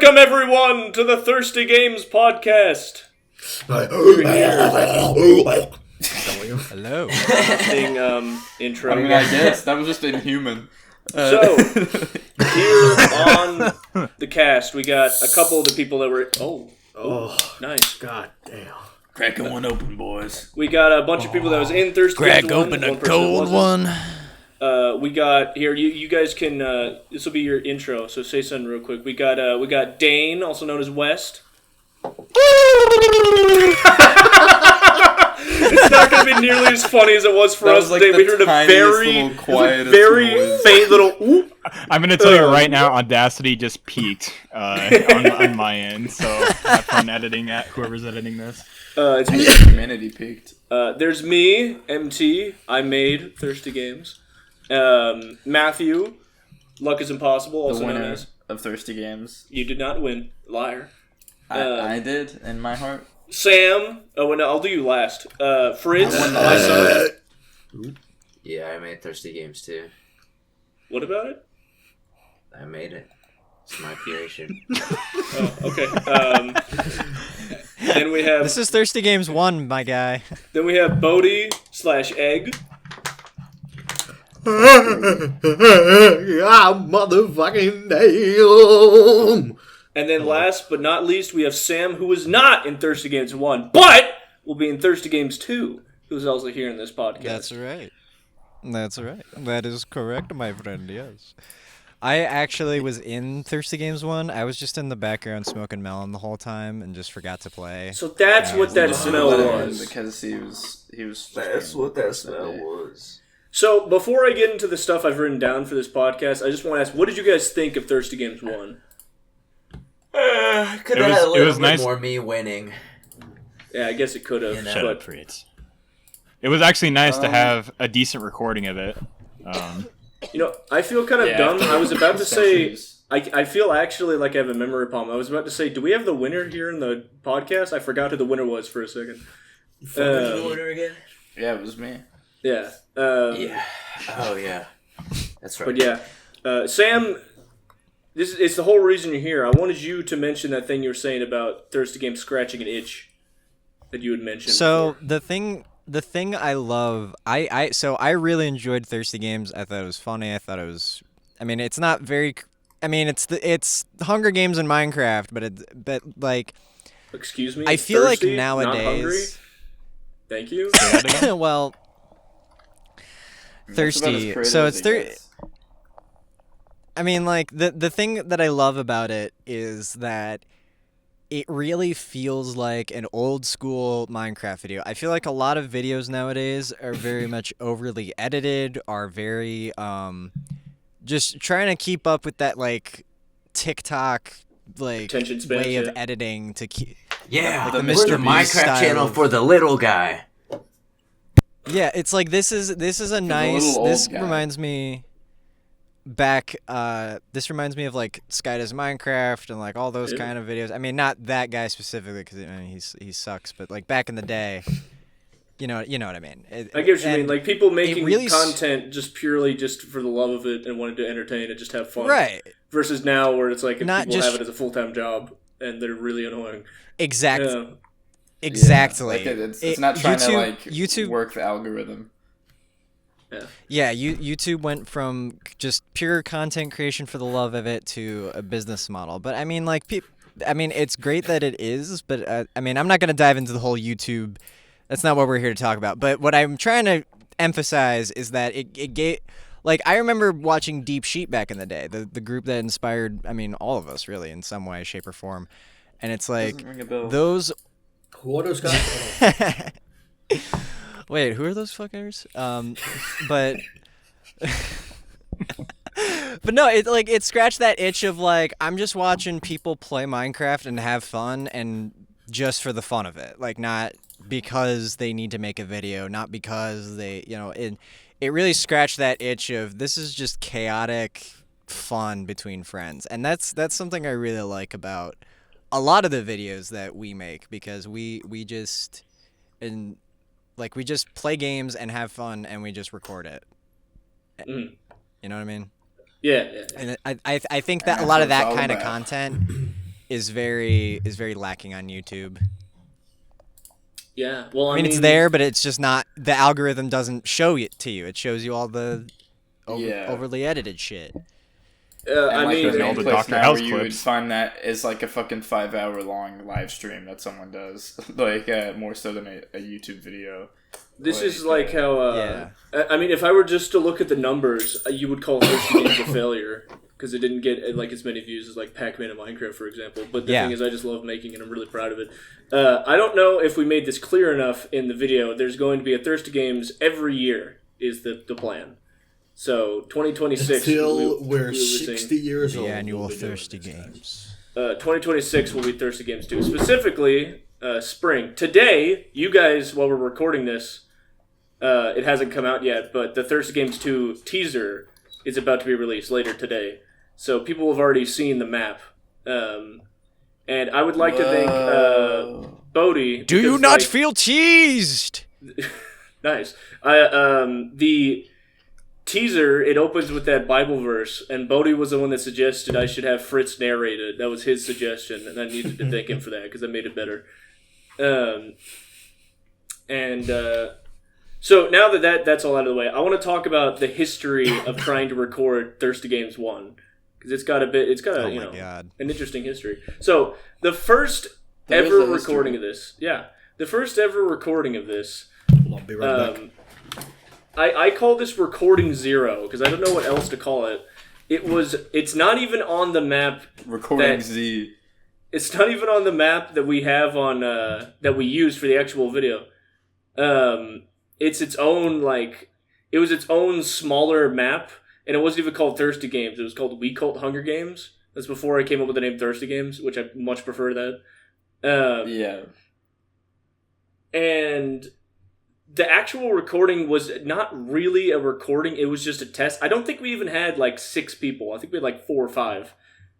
Welcome, everyone, to the Thirsty Games podcast. Hello. Intro. I mean, I guess that was just inhuman. So, here on the cast, we got a couple of the people that were... Oh, nice. God damn. Cracking one open, boys. We got a bunch of people that was in Thirsty Games 1. Crack open a cold one. We got here. You guys can. This will be your intro. So say something real quick. We got Dain, also known as West. It's not going to be nearly as funny as it was for us today. We heard a very faint little whoop. I'm going to tell you right now, Audacity just peaked on my end, so have fun editing at whoever's editing this. It's me. Humanity peaked. There's me, MT. I made Thirsty Games. Matthew, Luck is Impossible, also The known winner as. of Thirsty Games. You did not win. Liar. I did, in my heart. Sam. Oh, no, I'll do you last. Fritz, my son. Yeah, I made Thirsty Games too. What about it? I made it. It's my creation. Oh, okay. Then we have. This is Thirsty Games 1, my guy. Then we have Bodhi/Egg. Motherfucking damn. And then last but not least, we have Sam, who was not in Thirsty Games 1, but will be in Thirsty Games 2, who's also here in this podcast. That's right. That's right. That is correct, my friend, yes. I actually was in Thirsty Games 1. I was just in the background smoking melon the whole time and just forgot to play. So that's what that smell was. Because he was. That's what that smell was. So before I get into the stuff I've written down for this podcast, I just want to ask, what did you guys think of Thirsty Games 1? Could have had a little bit nice. more me winning. Yeah, I guess it could have. Shut up, Fritz. It was actually nice to have a decent recording of it. I feel kind of dumb. I was about to say, I feel actually like I have a memory problem. I was about to say, do we have the winner here in the podcast? I forgot who the winner was for a second. The winner again? Yeah, it was me. Yeah. Yeah. Oh, yeah. That's right. But yeah. Sam, it's the whole reason you're here. I wanted you to mention that thing you were saying about Thirsty Games scratching an itch that you had mentioned. So before. the thing I love, I really enjoyed Thirsty Games. I thought it was funny. I thought it was. I mean, it's not very. I mean, it's Hunger Games and Minecraft, but like. Excuse me. I feel thirsty, like not hungry? nowadays. Thank you. Well. Thirsty. So it's I mean, like the thing that I love about it is that it really feels like an old school Minecraft video. I feel like a lot of videos nowadays are very much overly edited, are very just trying to keep up with that like TikTok like attention span, way of editing to keep Yeah, like the we're Mr. the Beast Minecraft style channel for the little guy. Yeah, it's like this is a nice. This reminds me back. This reminds me of like Sky Does Minecraft and like all those kind of videos. I mean, not that guy specifically because he sucks, but like back in the day, you know what I mean. I get what you mean. Like people making really content just purely just for the love of it and wanting to entertain and just have fun. Right. Versus now where it's like if not people just, have it as a full-time job and they're really annoying. Exactly. Yeah. Exactly. Yeah, like it's not trying YouTube work the algorithm. Yeah. YouTube went from just pure content creation for the love of it to a business model. But I mean, like, it's great that it is. But I mean, I'm not going to dive into the whole YouTube. That's not what we're here to talk about. But what I'm trying to emphasize is that it gave. Like, I remember watching Deep Sheet back in the day, the group that inspired, I mean, all of us really in some way, shape, or form. And it's like those. Who are those guys? Wait, who are those fuckers? But but no, it scratched that itch of like I'm just watching people play Minecraft and have fun and just for the fun of it, like not because they need to make a video, not because they, it really scratched that itch of this is just chaotic fun between friends, and that's something I really like about a lot of the videos that we make because we just play games and have fun and we just record it. Mm. You know what I mean? Yeah. And I think that a lot of that kind of content is very lacking on YouTube. Yeah, well, I mean, it's there, but it's just not. The algorithm doesn't show it to you. It shows you all the overly edited shit. I mean, there's all no the place Dr. now House where you would clips. find that is like a fucking 5-hour long live stream that someone does, like more so than a YouTube video. this is like how. Yeah. I mean, if I were just to look at the numbers, you would call Thirsty Games a failure because it didn't get like as many views as like Pac-Man and Minecraft, for example. But the thing is, I just love making it. I'm really proud of it. I don't know if we made this clear enough in the video. There's going to be a Thirsty Games every year. Is the plan? So 2026 until we're 60 years old. The annual we'll be doing Thirsty this, Games. 2026 will be Thirsty Games 2. Specifically, spring. Today, you guys, while we're recording this, it hasn't come out yet, but the Thirsty Games 2 teaser is about to be released later today. So people have already seen the map. And I would like to thank Bodhi. Do you because, not like, feel teased? Nice. The teaser, it opens with that Bible verse, and Bodhi was the one that suggested I should have Fritz narrate it. That was his suggestion, and I needed to thank him for that because that made it better. So now that's all out of the way, I want to talk about the history of trying to record Thirsty Games 1 because it's got an interesting history. So the first ever recording of this, I'll be right back. I call this recording 0 because I don't know what else to call it. It's not even on the map. Recording Z. It's not even on the map that we have on that we use for the actual video. It's its own it was its own smaller map, and it wasn't even called Thirsty Games. It was called We Cult Hunger Games. That's before I came up with the name Thirsty Games, which I much prefer that. Yeah. And the actual recording was not really a recording. It was just a test. I don't think we even had 6 people. I think we had 4 or 5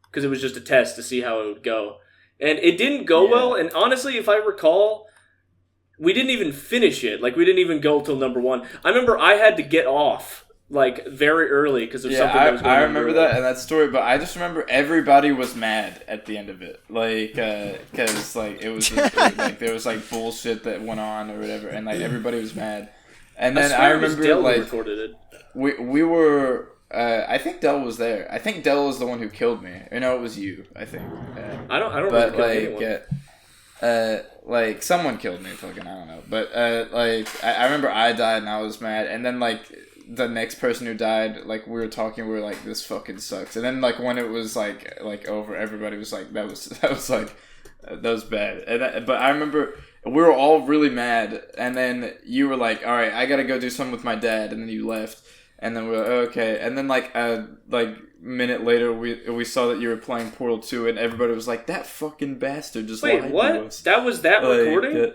because it was just a test to see how it would go. And it didn't go well. And honestly, if I recall, we didn't even finish it. We didn't even go till number 1. I remember I had to get off very early because of something that was going on. I remember that and that story, but I just remember everybody was mad at the end of it, because it was just, there was bullshit that went on or whatever, and everybody was mad. And then I remember recorded it. We were. I think Del was there. I think Del was the one who killed me. Or no, it was you. I think. I don't remember killing anyone. Someone killed me. Fucking I don't know. But I remember I died and I was mad, and then the next person who died, we were talking, we were like, this fucking sucks. And then when it was over, everybody was like, that was bad. But I remember we were all really mad, and then you were like, all right, I gotta go do something with my dad, and then you left, and then we were like, okay. And then minute later, we saw that you were playing Portal 2, and everybody was like, that fucking bastard just lied to us. That was that recording?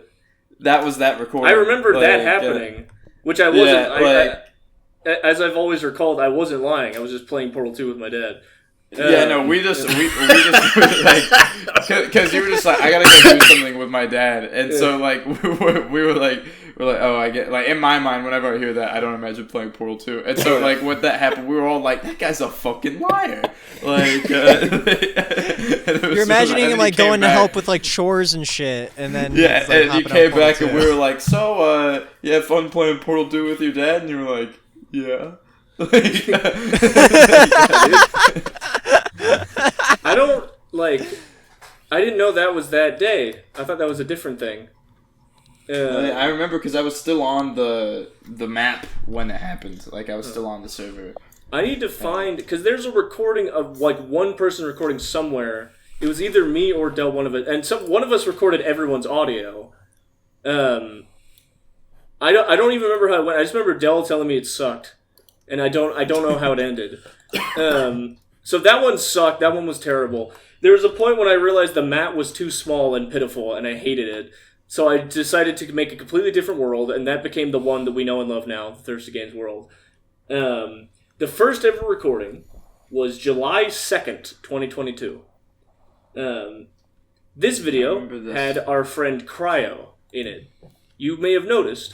That was that recording. I remember that happening, which I wasn't. As I've always recalled, I wasn't lying. I was just playing Portal 2 with my dad. We just because you were just like, I gotta go do something with my dad, and so we were like, oh, I get, in my mind, whenever I hear that, I don't imagine playing Portal 2, and so when that happened, we were all like, that guy's a fucking liar. You're imagining him going to help with chores and shit, and then and you came back and we were like, so you had fun playing Portal 2 with your dad, and you were like, yeah. I didn't know that was that day. I thought that was a different thing. I remember because I was still on the map when it happened. I was still on the server. I need to find, because there's a recording of one person recording somewhere. It was either me or Del, one of it, and one of us recorded everyone's audio. I don't even remember how it went. I just remember Del telling me it sucked, and I don't know how it ended. So that one sucked. That one was terrible. There was a point when I realized the map was too small and pitiful, and I hated it. So I decided to make a completely different world, and that became the one that we know and love now, the Thirsty Games world. The first ever recording was July 2nd, 2022. This video had our friend Cryo in it. You may have noticed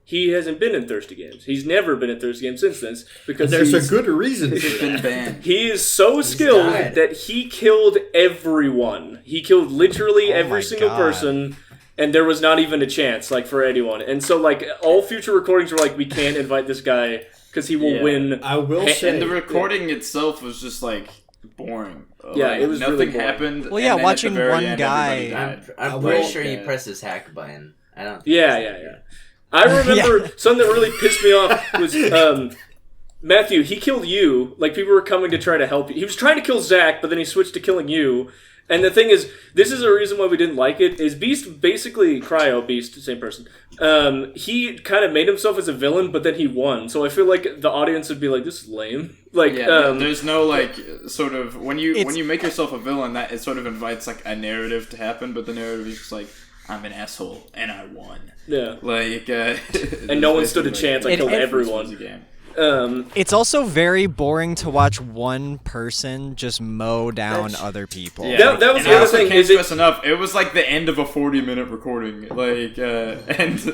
he hasn't been in Thirsty Games. He's never been in Thirsty Games since then because There's he's, a good reason. He's been banned. he is so skilled died. that he killed everyone. He killed literally Oh every my single God. person, and there was not even a chance, like, for anyone. And so, like, all future recordings were like, we can't invite this guy because he will Yeah. win. I will say. And the recording itself was just like boring. Yeah, Like, it was nothing really boring. happened. Well, yeah, and then watching at the very one end, guy- everybody died. I'm I pretty will- sure he yeah. pressed his hack button. I don't. Yeah. I remember something that really pissed me off was Matthew. He killed you. Like, people were coming to try to help you. He was trying to kill Zach, but then he switched to killing you. And the thing is, this is a reason why we didn't like it, is Beast, basically, Cryo Beast, same person, he kind of made himself as a villain, but then he won. So I feel like the audience would be like, this is lame. Like, Yeah, there's no like sort of when you It's- make yourself a villain, that it sort of invites like a narrative to happen, but the narrative is just like, I'm an asshole and I won. yeah. Like, And no one stood a chance. I killed it- everyone. Game. It's also very boring to watch one person just mow down other people. Yeah, That was and the I other also thing, Can't is it- stress enough. It was like the end of a 40-minute recording. Like, and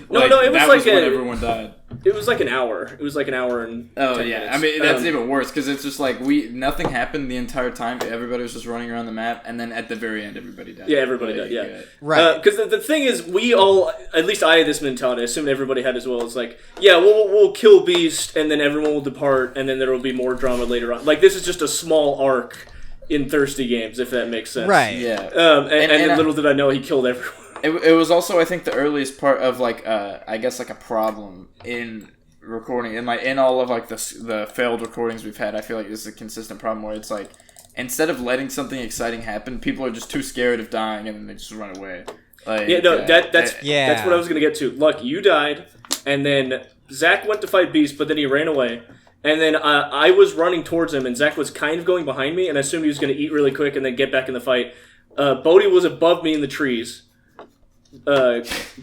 No, like, no, it was that like was when a- everyone died. It was like an hour. It was like an hour and Oh 10 yeah, minutes. I mean that's even worse because it's just like nothing happened the entire time. Everybody was just running around the map, and then at the very end, everybody died. Yeah, everybody died, yeah. Right. Because the thing is, we all, at least I had this mentality, I assume everybody had as well, it's like, yeah, we'll kill Beast, and then everyone will depart, and then there will be more drama later on. Like, this is just a small arc in Thirsty Games, if that makes sense. Right. Yeah. And And little did I know he killed everyone. It was also, I think, the earliest part of like I guess like a problem in recording, and like in all of like the failed recordings we've had. I feel like this is a consistent problem where it's like instead of letting something exciting happen, people are just too scared of dying and then they just run away. Like, Yeah, no, that's Yeah. that's what I was gonna get to. Luck, you died, and then Zach went to fight Beast, but then he ran away. And then I was running towards him, and Zach was kind of going behind me, and I assumed he was going to eat really quick and then get back in the fight. Bodhi was above me in the trees.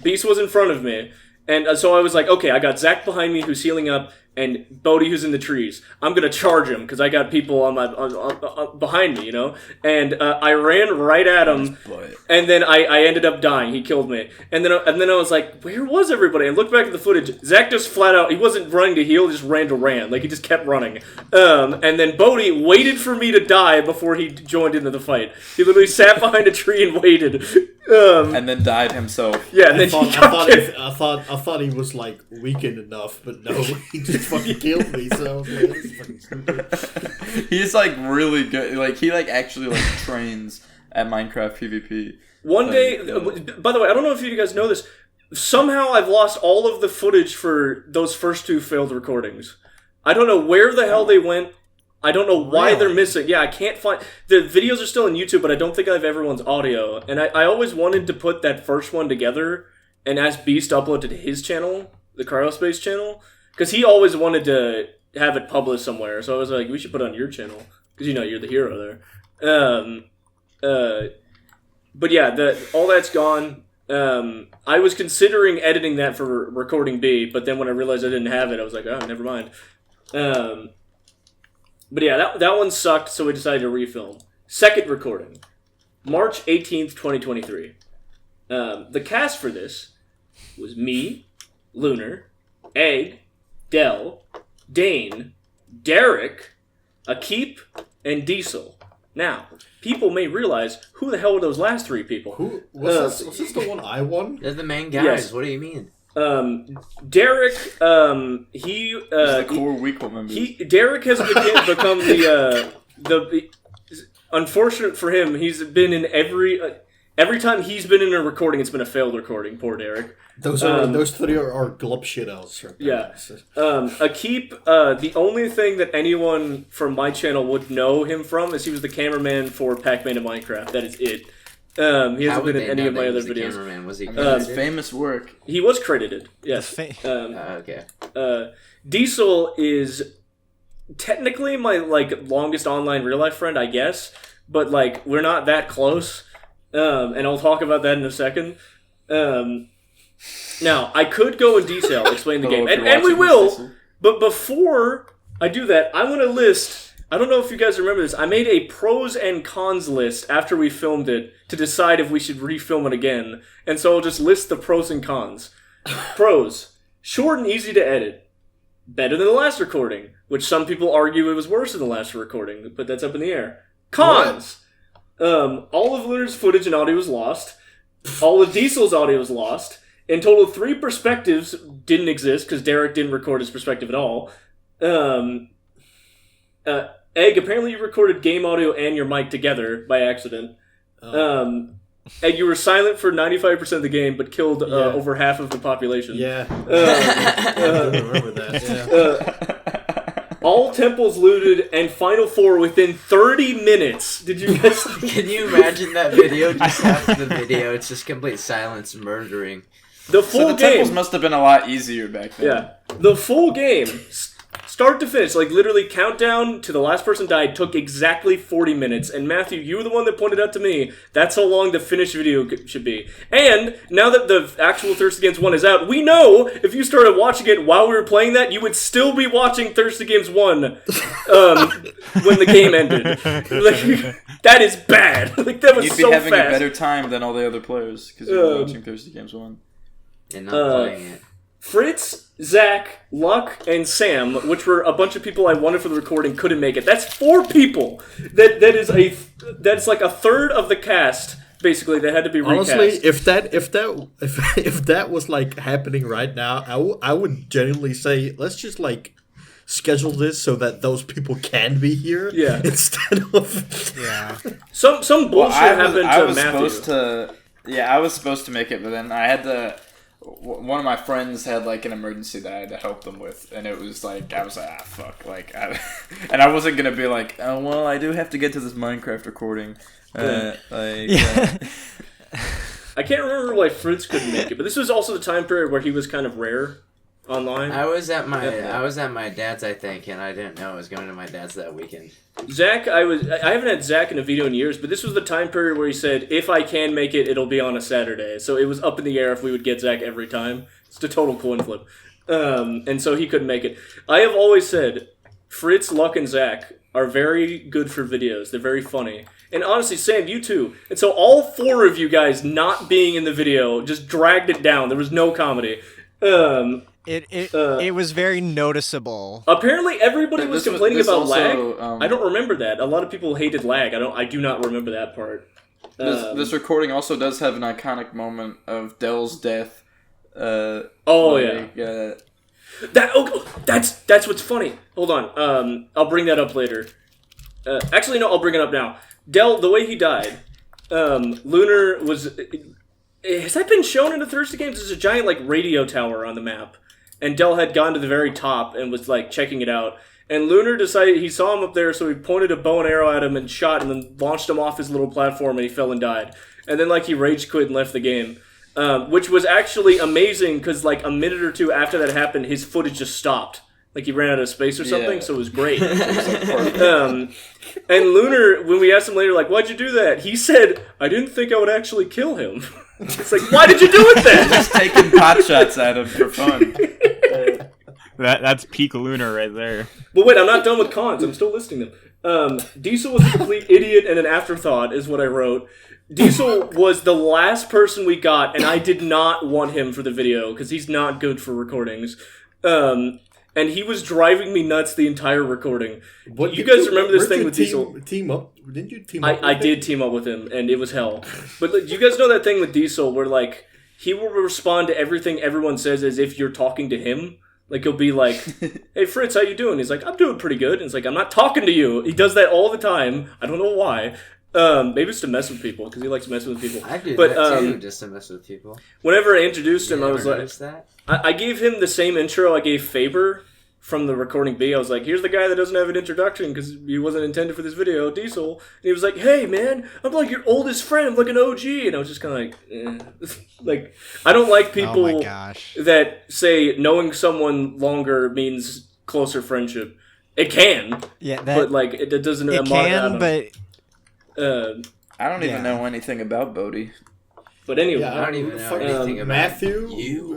Beast was in front of me. And so I was like, okay, I got Zach behind me who's healing up, and Bodhi who's in the trees. I'm gonna charge him because I got people on my behind me, you know. And I ran right at him, and then I ended up dying. He killed me, and then I was like, where was everybody? And looked back at the footage. Zach just flat out, he wasn't running to heal, he just ran to Rant. Like he just kept running. And then Bodhi waited for me to die before he joined into the fight. He literally sat behind a tree and waited. and then died himself. Yeah, and then I thought he was like weakened enough, but no, he just fucking killed me. So I was like, this is fucking stupid. He's like really good. Like he like actually like trains at Minecraft PvP. One day, by the way, I don't know if you guys know this. Somehow I've lost all of the footage for those first two failed recordings. I don't know where the hell they went. I don't know why they're missing. Yeah, I can't find... The videos are still on YouTube, but I don't think I have everyone's audio. And I always wanted to put that first one together and ask Beast to upload it to his channel, the Cryospace channel, because he always wanted to have it published somewhere. So I was like, we should put it on your channel, because you know you're the hero there. But yeah, all that's gone. I was considering editing that for recording B, but then when I realized I didn't have it, I was like, oh, never mind. But yeah, that one sucked, so we decided to refilm. Second recording, March 18th, 2023. The cast for this was me, Lunar, Egg, Dell, Dain, Derek, Akeep, and Diesel. Now, people may realize, who the hell were those last three people? Who was this the one I won? They're the main guys. Yes. What do you mean? Derek, He's the core weak member. Derek has become the unfortunate for him. He's been in every time he's been in a recording, it's been a failed recording. Poor Derek. Those three are glub shitouts. Right there. Yeah. Akeep, the only thing that anyone from my channel would know him from is he was the cameraman for Pac-Man and Minecraft. That is it. He hasn't been in any of my other videos. Cameraman? Was he? his famous work. He was credited. Yes. Okay. Diesel is technically my longest online real life friend, I guess, but we're not that close. And I'll talk about that in a second. Now I could go in detail, explain the game, and we will. But before I do that, I want to list. I don't know if you guys remember this. I made a pros and cons list after we filmed it to decide if we should refilm it again. And so I'll just list the pros and cons. Pros. Short and easy to edit. Better than the last recording, which some people argue it was worse than the last recording, but that's up in the air. Cons! All of Lunar's footage and audio was lost. All of Diesel's audio was lost. In total, 3 perspectives didn't exist because Derek didn't record his perspective at all. Egg, apparently you recorded game audio and your mic together by accident. And you were silent for 95% of the game, but killed over half of the population. Yeah. I remember that. Yeah. All temples looted and Final Four within 30 minutes. Did you guys... Can you imagine that video? Just after the video, it's just complete silence murdering. The full So the game... temples must have been a lot easier back then. Yeah. The full game, start to finish, like literally countdown to the last person died, took exactly 40 minutes. And Matthew, you were the one that pointed out to me, that's how long the finished video should be. And now that the actual Thirsty Games 1 is out, we know if you started watching it while we were playing that, you would still be watching Thirsty Games 1 when the game ended. Like, that is bad. Like, that was You'd so be having fast. a better time than all the other players because you were watching Thirsty Games 1. And not playing it. Fritz, Zach, Luck, and Sam, which were a bunch of people I wanted for the recording, couldn't make it. That's 4 people. That's like a third of the cast, basically, that had to be recast. Honestly, if that was like happening right now, I would genuinely say let's just like schedule this so that those people can be here. Yeah. Instead of some bullshit happened I to was Matthew. I was supposed to make it, but then I had to. One of my friends had like an emergency that I had to help them with, and it was like I was like fuck, and I wasn't gonna be like, oh well, I do have to get to this Minecraft recording. I can't remember why Fritz couldn't make it, but this was also the time period where he was kind of rare online. I was at my dad's, I think, and I didn't know I was going to my dad's that weekend. Zach, I haven't had Zach in a video in years, but this was the time period where he said, if I can make it, it'll be on a Saturday. So it was up in the air if we would get Zach every time. It's a total coin flip. And so he couldn't make it. I have always said, Fritz, Luck, and Zach are very good for videos. They're very funny. And honestly, Sam, you too. And so all 4 of you guys not being in the video just dragged it down. There was no comedy. It was very noticeable. Apparently, everybody was complaining about lag. also, I don't remember that. A lot of people hated lag. I do not remember that part. This recording also does have an iconic moment of Dell's death. Yeah. That's what's funny. Hold on. I'll bring that up later. Actually, no. I'll bring it up now. Dell, the way he died. Lunar was. Has that been shown in the Thirsty Games? There's a giant like radio tower on the map. And Dell had gone to the very top and was like checking it out. And Lunar decided he saw him up there, so he pointed a bow and arrow at him and shot, and then launched him off his little platform, and he fell and died. And then like he rage quit and left the game, which was actually amazing because like a minute or 2 after that happened, his footage just stopped. Like he ran out of space or something, Yeah. so it was great. And Lunar, when we asked him later, like, why'd you do that? He said, I didn't think I would actually kill him. It's like, why did you do it then? Just taking pot shots at him for fun. That's peak Lunar right there. But wait, I'm not done with cons. I'm still listing them. Diesel was a complete idiot and an afterthought, is what I wrote. Diesel was the last person we got, and I did not want him for the video, because he's not good for recordings. And he was driving me nuts the entire recording. You guys remember this thing with Diesel? Team up? Didn't you team up? I did team up with him, and it was hell. But like, you guys know that thing with Diesel where like he will respond to everything everyone says as if you're talking to him. Like he'll be like, "Hey Fritz, how you doing?" He's like, "I'm doing pretty good." And it's like, "I'm not talking to you." He does that all the time. I don't know why. Maybe it's to mess with people because he likes messing with people. I do But, that too, just to mess with people. Whenever I introduced him, You I ever was like, noticed that? I gave him the same intro I gave Faber from the recording B. I was like, here's the guy that doesn't have an introduction because he wasn't intended for this video, Diesel. And he was like, hey, man, I'm like your oldest friend. I'm like an OG. And I was just kind of like, like, I don't like people Oh my gosh. that say knowing someone longer means closer friendship. It can, Yeah, but like, it doesn't. it can, but I don't even Yeah. know anything about Bodhi. But anyway, Yeah, I don't even know fucking anything about Matthew. you.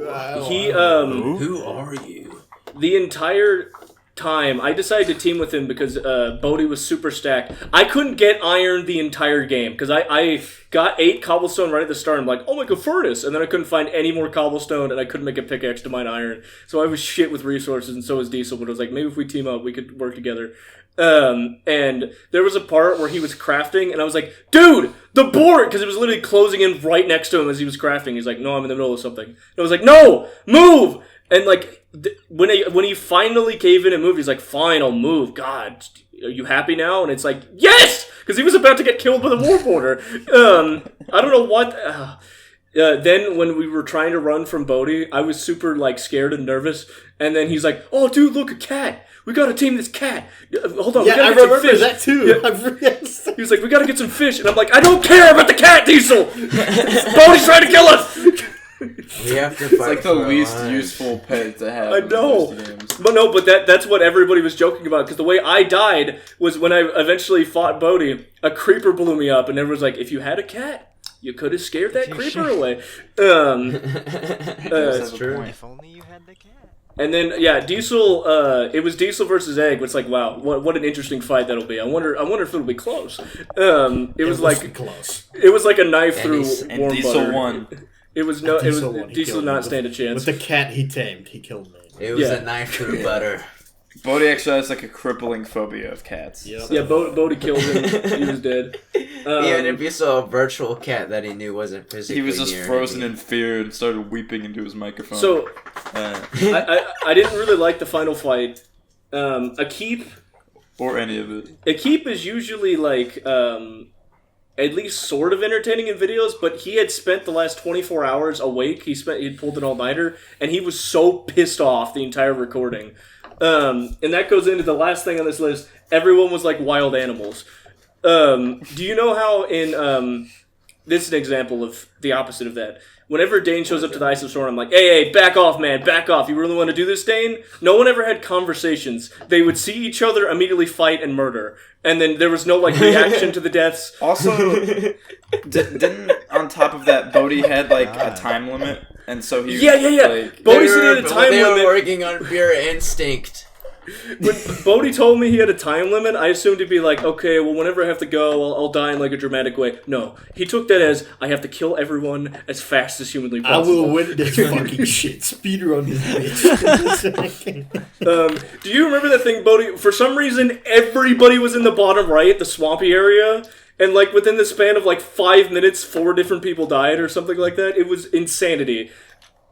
he Who are you? the entire time, I decided to team with him because Bodhi was super stacked. I couldn't get iron the entire game because I got 8 cobblestone right at the start. I'm like, oh my god, furnace! And then I couldn't find any more cobblestone, and I couldn't make a pickaxe to mine iron. So I was shit with resources, and so was Diesel. But I was like, maybe if we team up, we could work together. And there was a part where he was crafting, and I was like, dude, the board! Because it was literally closing in right next to him as he was crafting. He's like, no, I'm in the middle of something. And I was like, no! Move! And like, when he finally gave in and moved, he's like, fine, I'll move. God, are you happy now? And it's like, yes! Because he was about to get killed by the warboarder. I don't know what... then when we were trying to run from Bodhi, I was super like scared and nervous. And then he's like, oh, dude, look, a cat. We gotta tame this cat. Hold on, we gotta get some fish. That too. Yeah. Yes. He was like, we gotta get some fish. And I'm like, I don't care about the cat, Diesel! Bodhi's trying to kill us! We have to fight. It's like the least useful pet to have. I know. But that's what everybody was joking about, because the way I died was when I eventually fought Bodhi, a creeper blew me up, and everyone's like, if you had a cat, you could have scared that creeper away. That's true. If only you had the cat. And then Diesel. It was Diesel versus Egg. It's like, wow, what an interesting fight that'll be. I wonder if it'll be close. It was like close. It was like a knife through And warm Diesel butter. won. It was Diesel did not stand a chance. With the cat he tamed, he killed me. It was a knife through butter. Bodhi actually has like a crippling phobia of cats. Yep. Yeah, Bodhi killed him. He was dead. Even if you saw a virtual cat that he knew wasn't physically He was just near frozen him. in fear and started weeping into his microphone. So, I didn't really like the final fight. A keep or any of it. A keep is usually like at least sort of entertaining in videos, but he had spent the last 24 hours awake. He'd pulled an all-nighter, and he was so pissed off the entire recording. And that goes into the last thing on this list. Everyone was like wild animals. Do you know how in this is an example of the opposite of that. Whenever Dain shows up to the Ice of Storm, I'm like, hey, back off, man, back off. You really want to do this, Dain? No one ever had conversations. They would see each other, immediately fight, and murder. And then there was no, like, reaction to the deaths. Also, didn't, on top of that, Bodhi had, like, a time limit? And so he... Yeah. Like, Bodhi said he had a time They limit. were working on pure instinct. When Bodhi told me he had a time limit, I assumed he'd be like, okay, well, whenever I have to go, I'll die in like a dramatic way. No, he took that as, I have to kill everyone as fast as humanly possible. I will win this fucking shit. Speedrun this bitch. Do you remember that thing, Bodhi? For some reason, everybody was in the bottom right, the swampy area, and like within the span of like 5 minutes, 4 different people died or something like that. It was insanity.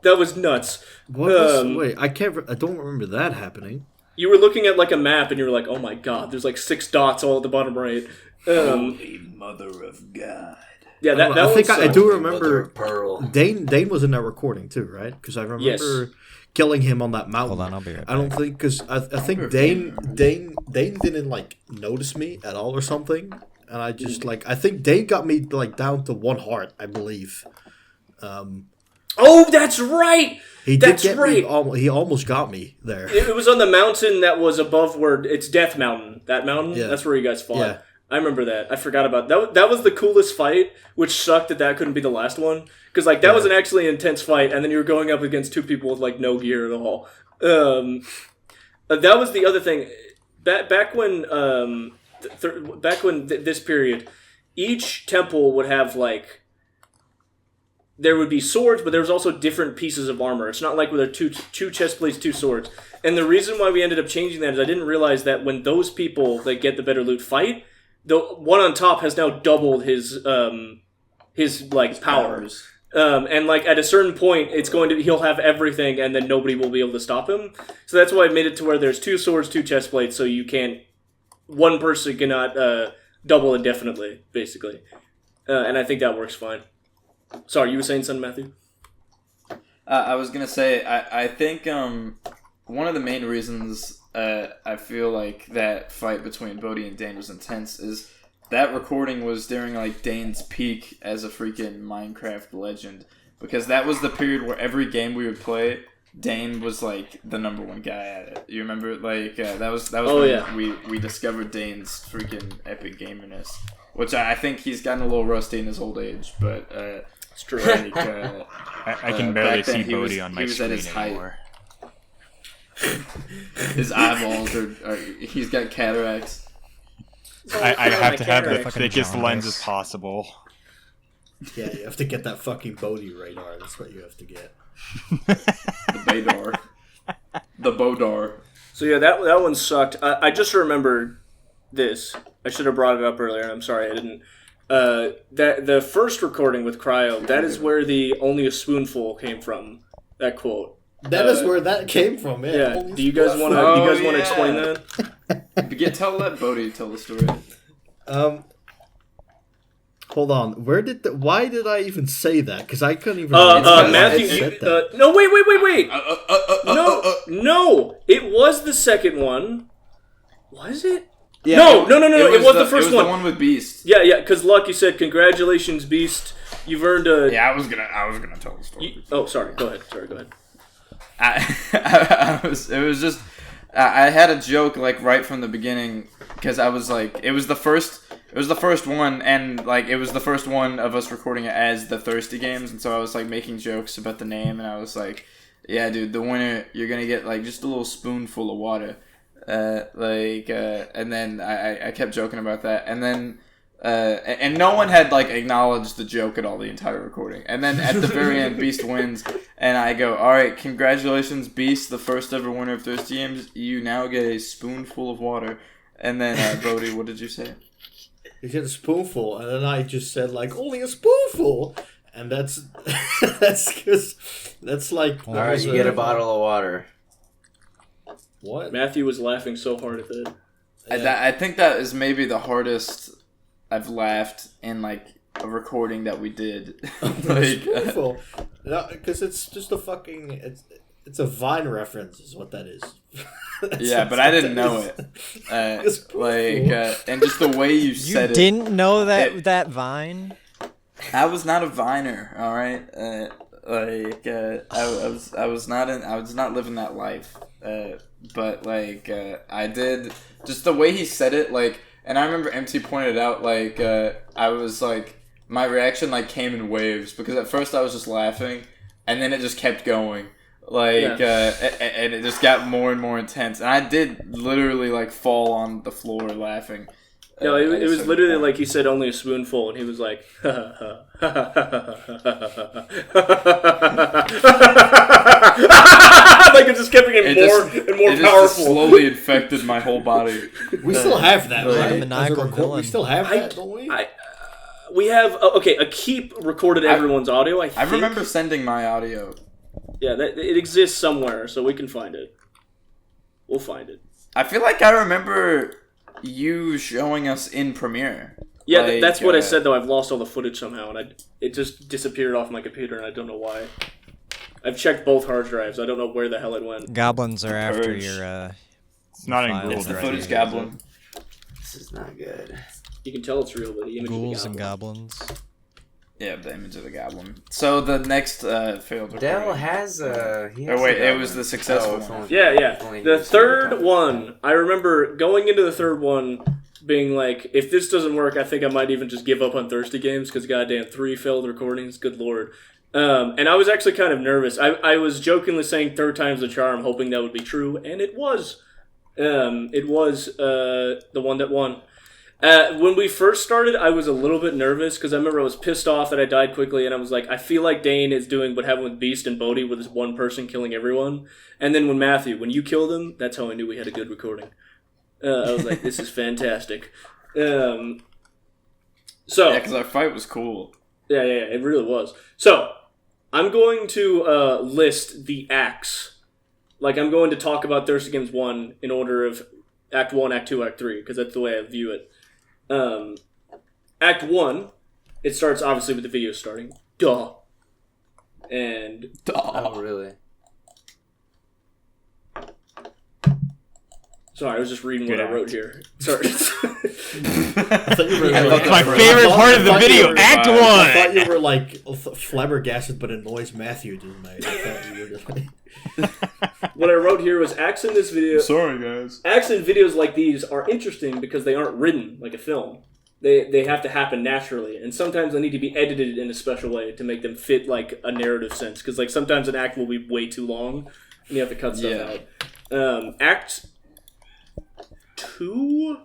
That was nuts. Wait, I don't remember that happening. You were looking at like a map and you were like, oh my god, there's like 6 dots all at the bottom right. Holy mother of God. Yeah, that I think I do Mother remember of pearl. Dane was in that recording too, right? Because I remember killing him on that mountain. Hold on, I'll be right back. I don't think because I think Dane didn't like notice me at all or something, and I just like I think Dane got me like down to 1 heart, I believe. Oh, that's right! He That's did get right. me. He almost got me there. It was on the mountain that was above where it's Death Mountain. That mountain. Yeah. That's where you guys fought. Yeah. I remember that. I forgot about that. That was the coolest fight, which sucked that couldn't be the last one because like that was an actually intense fight, and then you were going up against 2 people with like no gear at all. That was the other thing. Back when this period, each temple would have like. There would be swords, but there was also different pieces of armor. It's not like with two chest plates, 2 swords. And the reason why we ended up changing that is I didn't realize that when those people that get the better loot fight, the one on top has now doubled his like powers. And like at a certain point, he'll have everything, and then nobody will be able to stop him. So that's why I made it to where there's 2 swords, 2 chest plates, so one person cannot double indefinitely, basically. And I think that works fine. Sorry, you were saying something, Matthew? I was going to say, I think one of the main reasons I feel like that fight between Bodhi and Dain was intense is that recording was during like Dain's peak as a freaking Minecraft legend. Because that was the period where every game we would play, Dain was like the number 1 guy at it. You remember? Like that was when we discovered Dain's freaking epic gamerness. Which I think he's gotten a little rusty in his old age, but it's true. I can barely see Bodhi on my screen anymore. His eyeballs are he's got cataracts. I have to have the Fucking thickest jaundice. lens as possible. Yeah, you have to get that fucking Bodhi radar. That's what you have to get. The Badar. The Bodar. So yeah, that one sucked. I just remembered this. I should have brought it up earlier. I'm sorry I didn't. That the first recording with Cryo, that is where the "only a spoonful" came from. That quote. That is where that came from. Yeah. Holy Do you guys want to? Oh, Do you guys want to yeah. explain that? Let Bodhi tell the story. Hold on. Why did I even say that? Because I couldn't even. remember why I Matthew. said that. No, wait. No. It was the second one. Was it? Yeah, No. It was the first It was one. the one with Beast. Yeah. Because Lucky said, "Congratulations, Beast. You've earned a." Yeah, I was gonna tell the story. Sorry. Go ahead. I had a joke like right from the beginning because I was like, it was the first one, and like it was the first one of us recording it as the Thirsty Games, and so I was like making jokes about the name, and I was like, yeah, dude, the winner, you're gonna get like just a little spoonful of water, and then I kept joking about that, and then. And no one had like acknowledged the joke at all the entire recording. And then at the very end, Beast wins, and I go, "All right, congratulations, Beast, the first ever winner of Thirsty Games. You now get a spoonful of water." And then Bodhi, what did you say? You get a spoonful, and then I just said like only a spoonful, and that's because that's like. All right, you get a bottle of water. What? Matthew was laughing so hard at that. I think that is maybe the hardest I've laughed in like a recording that we did. Spoonful. No, because it's just a fucking. It's a Vine reference, is what that is. Yeah, but I didn't know it. And just the way you said it. You didn't know that Vine? I was not a Viner, all right. I was not living that life. But I did just the way he said it, like. And I remember MT pointed out, like, I was, like, my reaction, like, came in waves. Because at first I was just laughing, and then it just kept going. And it just got more and more intense. And I did literally, like, fall on the floor laughing. No, it was literally like he said only a spoonful, and he was like, like it just kept getting more and more it powerful. Just slowly infected my whole body. We still have that, right? Maniacal villain. We still have that, don't we? We have a keep recorded everyone's audio. I think. remember sending my audio. Yeah, it exists somewhere, so we can find it. We'll find it. I feel like I remember you showing us in Premiere. Yeah, that's what I said, though. I've lost all the footage somehow, and it just disappeared off my computer, and I don't know why. I've checked both hard drives. I don't know where the hell it went. Goblins are after Purge. your. It's not in files Google It's the right footage here. goblin. This is not good. You can tell it's real, but the image Ghouls of and the goblin. goblins. Yeah, the image of the goblin. So the next failed recording. Dell has a. It was the successful one. Yeah. Only The used third sometimes. one, I remember going into the third one being like, if this doesn't work, I think I might even just give up on Thirsty Games, because goddamn 3 failed recordings, good lord. And I was actually kind of nervous. I was jokingly saying third time's the charm, hoping that would be true, and it was. It was the one that won. When we first started, I was a little bit nervous because I remember I was pissed off that I died quickly, and I was like, I feel like Dain is doing what happened with Beast and Bodhi with this one person killing everyone. And then when you killed him, that's how I knew we had a good recording. I was like, this is fantastic. So Yeah, because our fight was cool. Yeah, it really was. So I'm going to list the acts. Like, I'm going to talk about Thirsty Games 1 in order of Act 1, Act 2, Act 3, because that's the way I view it. Act 1, it starts obviously with the video starting. Duh. And... Oh, really? Sorry, I was just reading what I wrote here. Sorry. That's my favorite part of the video. Act I 1! thought you were like flabbergasted, but annoys Matthew, didn't I? I thought you were just like... What I wrote here was acts in this video... Sorry, guys. Acts in videos like these are interesting because they aren't written like a film. They have to happen naturally, and sometimes they need to be edited in a special way to make them fit like a narrative sense. Because like sometimes an act will be way too long, and you have to cut stuff out. Act 2?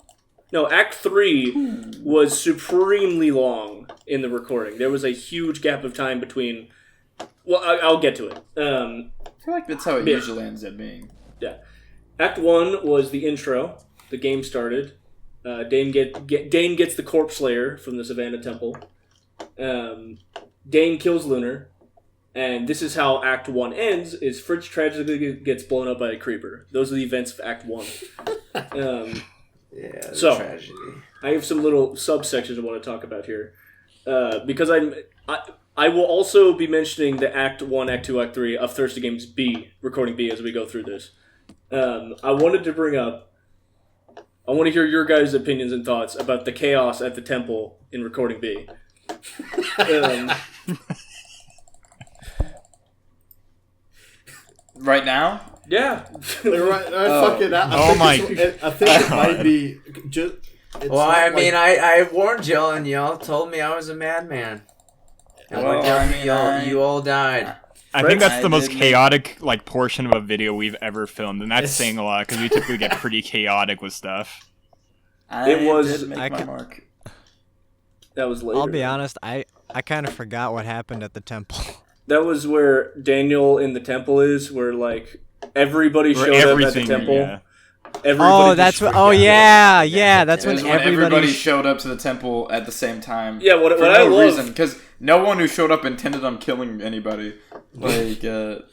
No, Act 3 was supremely long in the recording. There was a huge gap of time between... Well, I'll get to it. I feel like that's how it usually ends up being. Yeah. Act 1 was the intro. The game started. Dain gets the Corpse Slayer from the Savannah Temple. Dain kills Lunar. And this is how Act 1 ends, is Fritz tragically gets blown up by a creeper. Those are the events of Act 1. Yeah, so, tragedy. I have some little subsections I want to talk about here. Because I will also be mentioning the Act 1, Act 2, Act 3 of Thirsty Games B, recording B, as we go through this. I wanted to bring up... I want to hear your guys' opinions and thoughts about the chaos at the temple in recording B. Right now? Yeah. I think it might be just. Well, I mean, I warned y'all, and y'all told me I was a madman. And you all died. I think that's the most chaotic portion of a video we've ever filmed, and that's saying a lot because we typically get pretty chaotic with stuff. It was. Did make my mark. That was later. I'll be honest, I kind of forgot what happened at the temple. That was where Daniel in the temple is, where everybody showed up at the temple. Yeah. Oh, that's what. Oh, yeah. That's when everybody showed up to the temple at the same time. Yeah, what I love, because no one who showed up intended on killing anybody. Because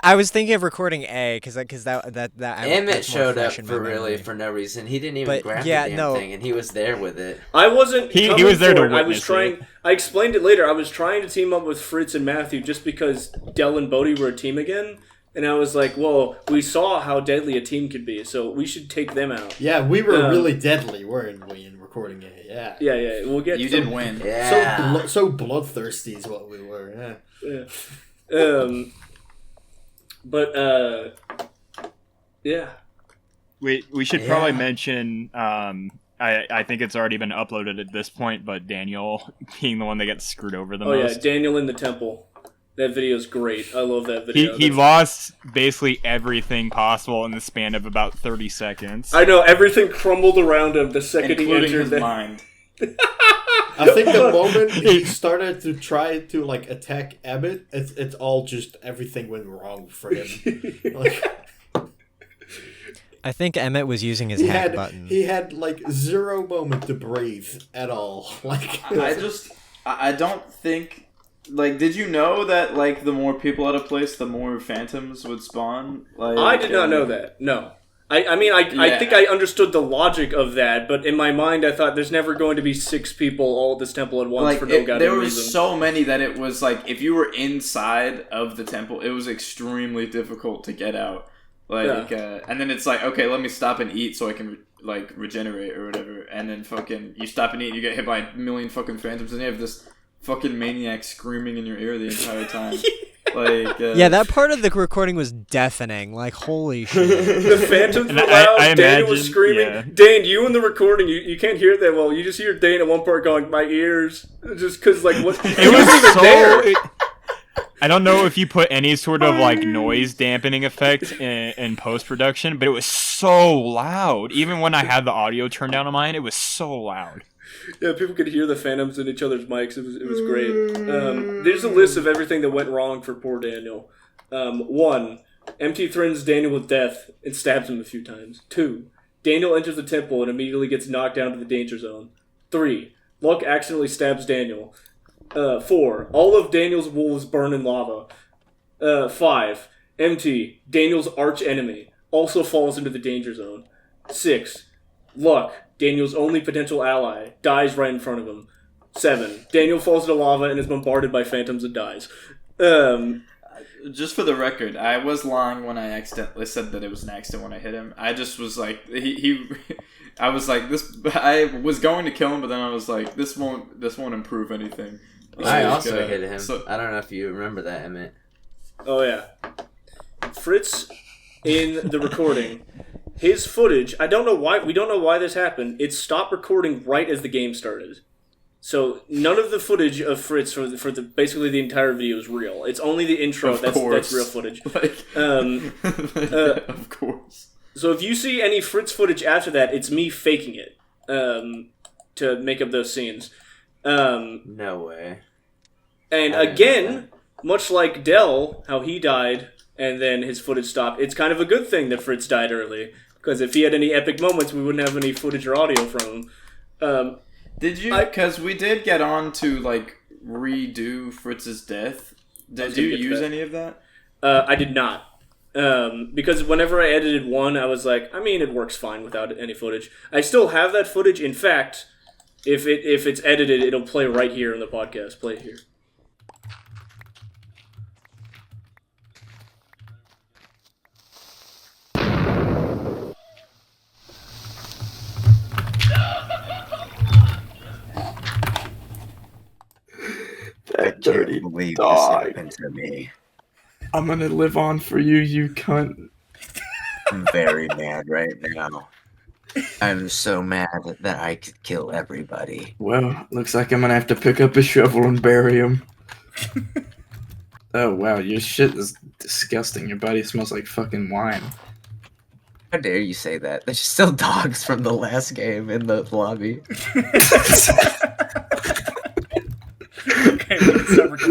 I was thinking of recording A, because that Emmett showed up for no reason. He didn't even grab the damn thing, and he was there with it. I wasn't. He was there to witness I was trying. it. I explained it later. I was trying to team up with Fritz and Matthew just because Del and Bodhi were a team again. And I was like, well, we saw how deadly a team could be, so we should take them out. Yeah, we were really deadly, weren't we, in recording it? Yeah. Yeah. We'll get. You did win. Yeah. So bloodthirsty is what we were. Yeah. Yeah. We should probably mention. I think it's already been uploaded at this point, but Daniel being the one that gets screwed over the most. Oh yeah, Daniel in the temple. That video is great. I love that video. He lost basically everything possible in the span of about 30 seconds. I know, everything crumbled around him the second he entered his mind. I think the moment he started to try to attack Emmett, it's all just everything went wrong for him. I think Emmett was using his hack button. He had zero moment to breathe at all. I don't think. Did you know that, the more people at a place, the more phantoms would spawn? I did not know that, no. I think I understood the logic of that, but in my mind I thought there's never going to be 6 people all at this temple at once for no goddamn reason. There were so many that it was, if you were inside of the temple, it was extremely difficult to get out. And then it's okay, let me stop and eat so I can, regenerate or whatever. And then you stop and eat and you get hit by a million fucking phantoms and you have this fucking maniac screaming in your ear the entire time. Yeah, that part of the recording was deafening. Holy shit. The phantoms were loud. Daniel was screaming. Yeah. Dain, you in the recording, you can't hear it that well. You just hear Dain at one part going, "My ears," just because what? It was so. There. I don't know if you put any sort of noise dampening effect in post production, but it was so loud. Even when I had the audio turned down on mine, it was so loud. Yeah, people could hear the phantoms in each other's mics. It was great. There's a list of everything that went wrong for poor Daniel. 1. MT threatens Daniel with death and stabs him a few times. 2. Daniel enters the temple and immediately gets knocked down to the danger zone. 3. Luck accidentally stabs Daniel. 4. All of Daniel's wolves burn in lava. 5. MT, Daniel's arch enemy, also falls into the danger zone. 6. Luck, Daniel's only potential ally, dies right in front of him. 7. Daniel falls into lava and is bombarded by phantoms and dies. Just for the record, I was lying when I accidentally said that it was an accident when I hit him. I just was I was this. I was going to kill him, but then I was this won't improve anything. I also hit him. So, I don't know if you remember that, Emmett. Oh yeah, Fritz in the recording. His footage, we don't know why this happened. It stopped recording right as the game started. So none of the footage of Fritz for the basically the entire video is real. It's only the intro that's real footage. Of course. So if you see any Fritz footage after that, it's me faking it to make up those scenes. No way. And again, much like Dell, how he died and then his footage stopped, it's kind of a good thing that Fritz died early. Because if he had any epic moments, we wouldn't have any footage or audio from him. Did you? Because we did get on to like redo Fritz's death. Did you use any of that? I did not. Because whenever I edited one, I was like, I mean, it works fine without any footage. I still have that footage. In fact, if it's edited, it'll play right here in the podcast. Play it here. That dirty dog. Happened to me. I'm gonna live on for you, you cunt. I'm very mad right now. I'm so mad that I could kill everybody. Well, looks like I'm gonna have to pick up a shovel and bury him. Oh wow, your shit is disgusting. Your body smells like fucking wine. How dare you say that? There's still dogs from the last game in the lobby. Okay,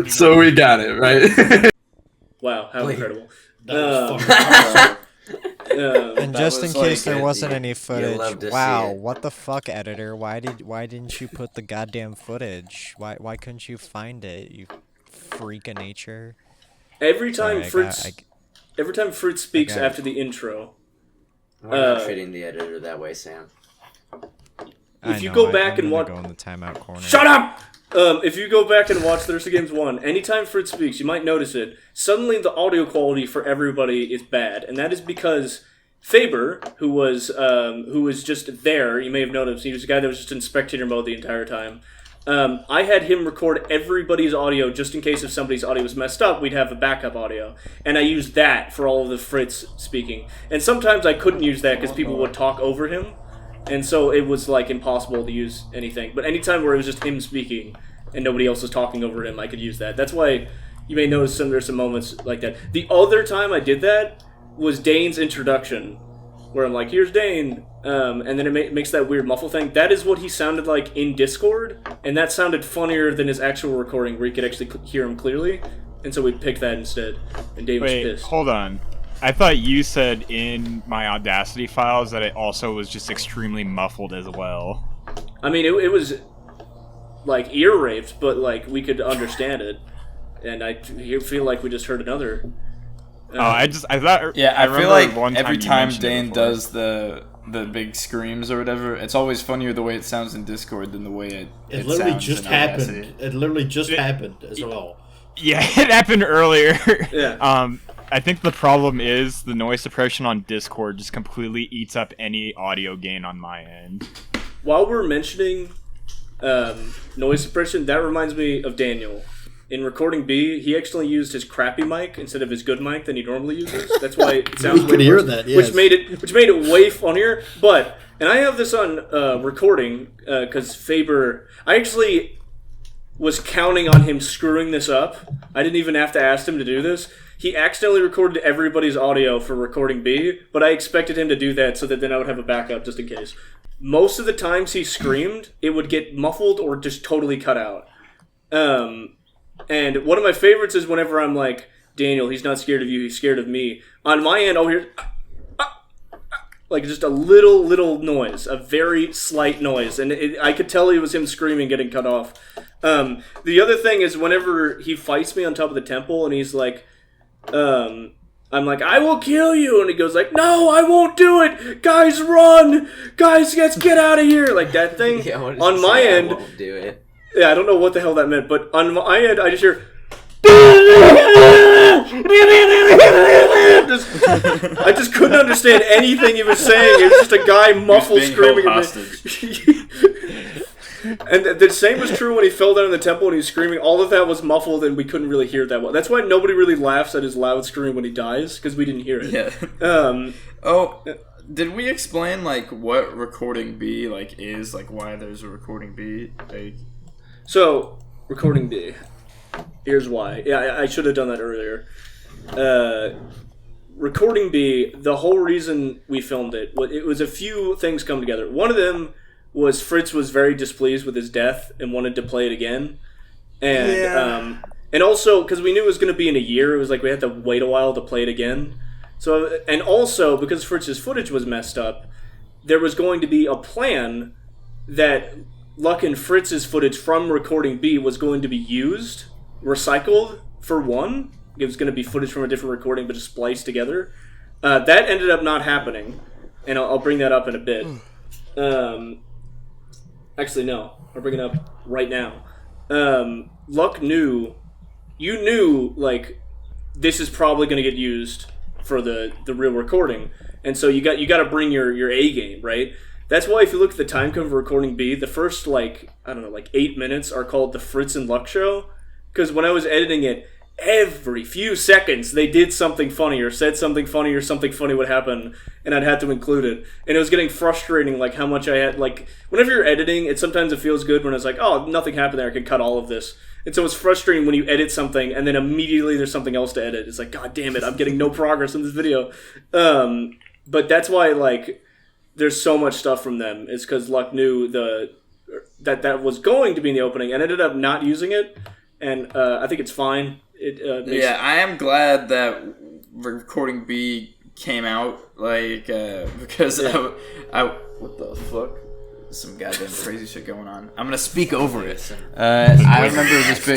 so we got it, right? Wow, how incredible. And just in case there wasn't any love footage, to wow, see it. what the fuck, editor? Why didn't you put the goddamn footage? Why couldn't you find it? You freak of nature. Every time Sorry, Fritz speaks after the intro, We're not treating the editor that way, Sam. If you go back and watch, go in the timeout corner. Shut up! If you go back and watch Thirsty Games 1, anytime Fritz speaks, you might notice it. Suddenly the audio quality for everybody is bad, and that is because Faber, who was just there, you may have noticed, he was a guy that was just in spectator mode the entire time. I had him record everybody's audio just in case if somebody's audio was messed up, we'd have a backup audio. And I used that for all of the Fritz speaking. And sometimes I couldn't use that because people would talk over him. And so it was like impossible to use anything. But anytime where it was just him speaking and nobody else was talking over him, I could use that. That's why you may notice there's some moments like that. The other time I did that was Dain's introduction, where I'm like, here's Dain, and then it makes that weird muffle thing. That is what he sounded like in Discord, and that sounded funnier than his actual recording, where you could actually hear him clearly, and so we picked that instead, and Dain was pissed. Hold on. I thought you said in my Audacity files that it also was just extremely muffled as well. I mean, it was, like, ear raped, but, like, we could understand it, and I feel like we just heard another... I feel like every time Dain does the big screams or whatever, it's always funnier the way it sounds in Discord than the way it literally sounds just in happened. Audacity. It literally just happened as well. Yeah, it happened earlier. Yeah. I think the problem is the noise suppression on Discord just completely eats up any audio gain on my end. While we're mentioning noise suppression, that reminds me of Daniel. In recording B, he actually used his crappy mic instead of his good mic than he normally uses. That's why it sounds We could hear that, yes. which made it way funnier. But and I have this on recording because Faber. I actually was counting on him screwing this up. I didn't even have to ask him to do this. He accidentally recorded everybody's audio for recording B, but I expected him to do that so that then I would have a backup just in case. Most of the times he screamed, it would get muffled or just totally cut out. And one of my favorites is whenever I'm like, Daniel, he's not scared of you, he's scared of me. On my end, I'll hear, like just a little noise, a very slight noise. And I could tell it was him screaming, getting cut off. The other thing is whenever he fights me on top of the temple and he's like, I'm like, I will kill you. And he goes like, no, I won't do it. Guys, run. Guys, let's get out of here. Like that thing. Yeah, on my end. I won't do it. Yeah, I don't know what the hell that meant, but on my end, I just hear... I just couldn't understand anything he was saying. It was just a guy muffled screaming at me. And the same was true when he fell down in the temple and he was screaming. All of that was muffled and we couldn't really hear that well. That's why nobody really laughs at his loud scream when he dies, because we didn't hear it. Yeah. Did we explain, like, what recording B, like, is? Like, why there's a recording B? Like... So, recording B. Here's why. Yeah, I should have done that earlier. Recording B, the whole reason we filmed it was a few things come together. One of them was Fritz was very displeased with his death and wanted to play it again. And and also, because we knew it was going to be in a year, it was like we had to wait a while to play it again. So, and also, because Fritz's footage was messed up, there was going to be a plan that Luck and Fritz's footage from recording B was going to be used, recycled for one. It was going to be footage from a different recording, but just spliced together. That ended up not happening, and I'll bring that up in a bit. Actually, no. I'll bring it up right now. Luck knew... You knew, like, this is probably going to get used for the real recording. And so you got to bring your A game, right? That's why if you look at the time code for recording B, the first, like, I don't know, like 8 minutes are called the Fritz and Luck show. Because when I was editing it, every few seconds they did something funny or said something funny or something funny would happen, and I'd have to include it. And it was getting frustrating, like, how much I had, like, whenever you're editing, sometimes it feels good when it's like, oh, nothing happened there, I can cut all of this. And so it's frustrating when you edit something and then immediately there's something else to edit. It's like, God damn it, I'm getting no progress in this video. But that's why, like, there's so much stuff from them. It's because Luck knew that was going to be in the opening and ended up not using it. And I think it's fine. I am glad that recording B came out, like, because I what the fuck? Some goddamn crazy shit going on. I'm gonna speak over it. I remember just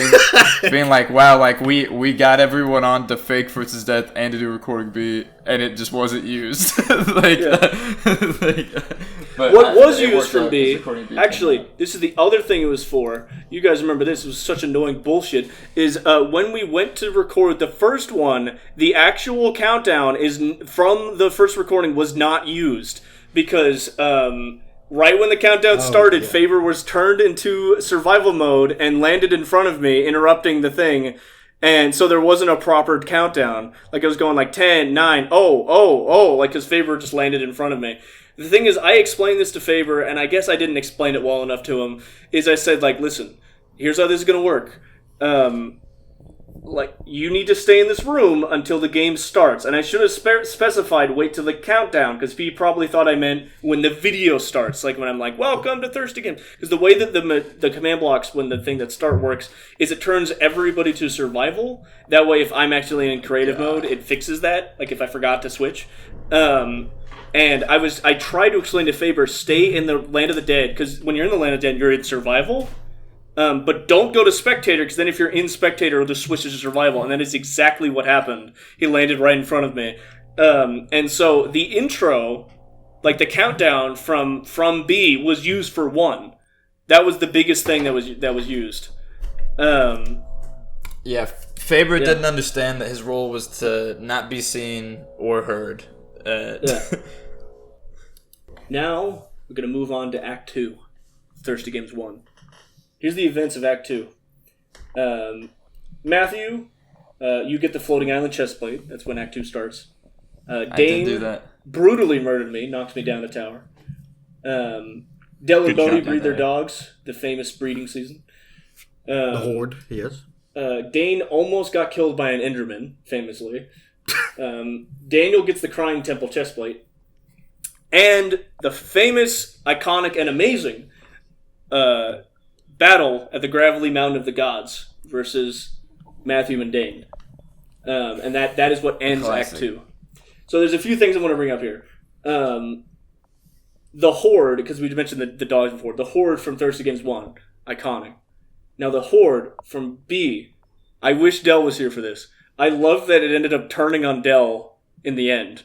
being like, wow, like we got everyone on to fake Fritz's death and to do recording B, and it just wasn't used. But what was used from B, actually, this is the other thing it was for. You guys remember this, it was such annoying bullshit, is when we went to record the first one, the actual countdown from the first recording was not used, because right when the countdown started, Favor was turned into survival mode and landed in front of me, interrupting the thing. And so there wasn't a proper countdown. Like, it was going like 10, 9, like, because Favor just landed in front of me. The thing is, I explained this to Favor, and I guess I didn't explain it well enough to him, is I said, like, listen, here's how this is going to work. Like, you need to stay in this room until the game starts. And I should have specified wait till the countdown, because he probably thought I meant when the video starts. Like, when I'm like, welcome to Thirsty Games. Because the way that the command blocks, when the thing that start works, is it turns everybody to survival. That way, if I'm actually in creative mode, it fixes that. Like, if I forgot to switch. And I tried to explain to Faber, stay in the Land of the Dead, because when you're in the Land of the Dead, you're in survival. But don't go to spectator, because then if you're in spectator, it'll just switch to survival, and that is exactly what happened. He landed right in front of me. And so the intro, like the countdown from B, was used for 1. That was the biggest thing that was used. Faber didn't understand that his role was to not be seen or heard. Now, we're going to move on to Act 2, Thirsty Games 1. Here's the events of Act 2. Matthew, you get the floating island chestplate. That's when Act 2 starts. I did Dane do that. brutally murdered me, knocked me down the tower. Del and Bodhi breed their dogs, the famous breeding season. The Horde, yes. Dain almost got killed by an Enderman, famously. Daniel gets the Crying Temple chestplate. And the famous, iconic, and amazing battle at the Gravelly Mountain of the Gods versus Matthew and Dain. And that is what ends Act 2. So there's a few things I want to bring up here. The Horde, because we mentioned the dogs before, the Horde from Thirsty Games 1, iconic. Now the Horde from B, I wish Del was here for this. I love that it ended up turning on Del in the end.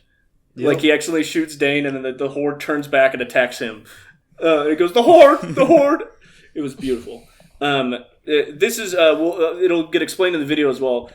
Yep. Like, he actually shoots Dain, and then the Horde turns back and attacks him. It goes, the Horde! The Horde! It was beautiful. This is, it'll get explained in the video as well.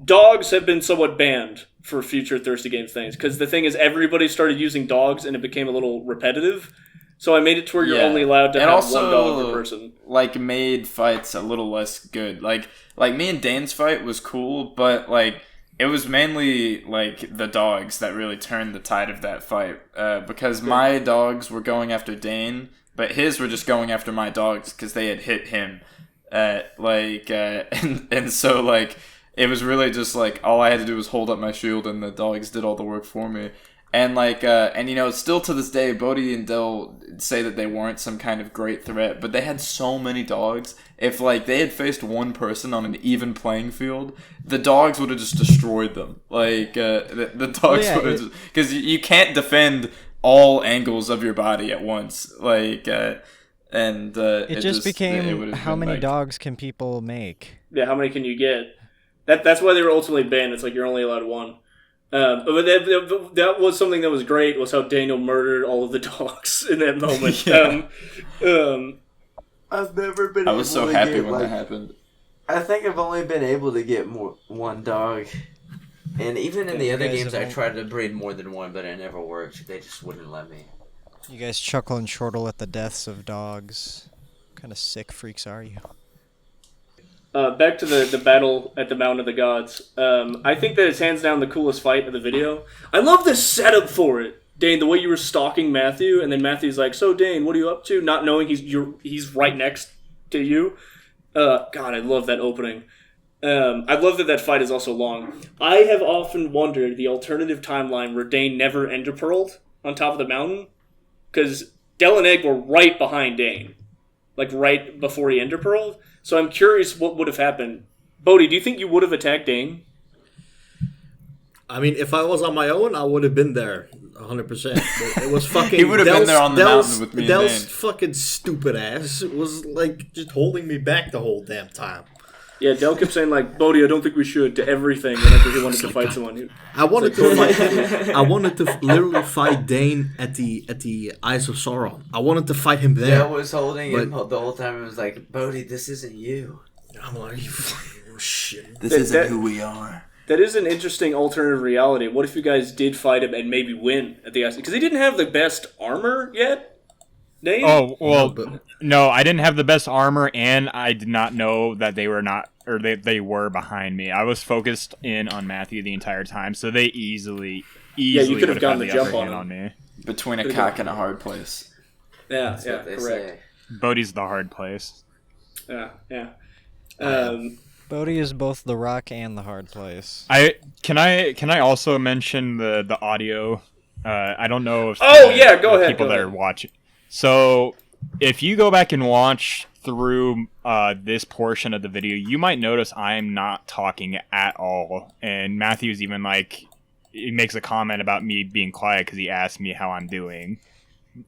Dogs have been somewhat banned for future Thirsty Games things, because the thing is, everybody started using dogs, and it became a little repetitive. So I made it to where you're only allowed to have also, one dog per person. Like, made fights a little less good. Like me and Dane's fight was cool, but, like, it was mainly, like, the dogs that really turned the tide of that fight. Because my dogs were going after Dain, but his were just going after my dogs because they had hit him. And so like it was really just like all I had to do was hold up my shield and the dogs did all the work for me. And like and you know, still to this day, Bodhi and Del say that they weren't some kind of great threat, but they had so many dogs. If like they had faced one person on an even playing field, the dogs would have just destroyed them. Like the dogs would have just, because you can't defend all angles of your body at once. Like and it just became how many dogs can people make? Yeah, how many can you get? That's why they were ultimately banned. It's like you're only allowed one. But that was something that was great, was how Daniel murdered all of the dogs in that moment. I've never been. I was so happy when that happened. I think I've only been able to get one dog, and even in the other games, I tried to breed more than one, but it never worked. They just wouldn't let me. You guys chuckle and chortle at the deaths of dogs. What kind of sick freaks are you? Back to the battle at the Mountain of the Gods. I think that it's hands down the coolest fight of the video. I love the setup for it, Dain. The way you were stalking Matthew, and then Matthew's like, "So Dain, what are you up to?" Not knowing he's right next to you. God, I love that opening. I love that fight is also long. I have often wondered the alternative timeline where Dain never ender pearled on top of the mountain, because Del and Egg were right behind Dain, like right before he ender pearled. So I'm curious what would have happened. Bodhi, do you think you would have attacked Dain? I mean, if I was on my own, I would have been there 100%. It was fucking... He would have been there on the mountain with me and Dain. Del's fucking stupid ass was, like, just holding me back the whole damn time. Yeah, Del kept saying, like, Bodhi, I don't think we should, to everything whenever he wanted to fight someone. I wanted to fight him. I wanted to literally fight Dain at the Eyes of Sauron. I wanted to fight him there. Del was holding him the whole time and was like, Bodhi, this isn't you. I'm like, oh, shit. This isn't who we are. That is an interesting alternative reality. What if you guys did fight him and maybe win at the Eyes? Because he didn't have the best armor yet. Dain? Oh, well, no, I didn't have the best armor, and I did not know that they were not, or they were behind me. I was focused in on Matthew the entire time, so they easily you could have gotten the jump on me. Between a cock and a hard place. Yeah, That's yeah, what they correct. say. Bodhi's the hard place. Yeah, yeah. Bodhi is both the rock and the hard place. Can I also mention the audio? I don't know if go ahead. people that are watching. So if you go back and watch through this portion of the video, you might notice I'm not talking at all. And Matthew's even like, he makes a comment about me being quiet because he asked me how I'm doing.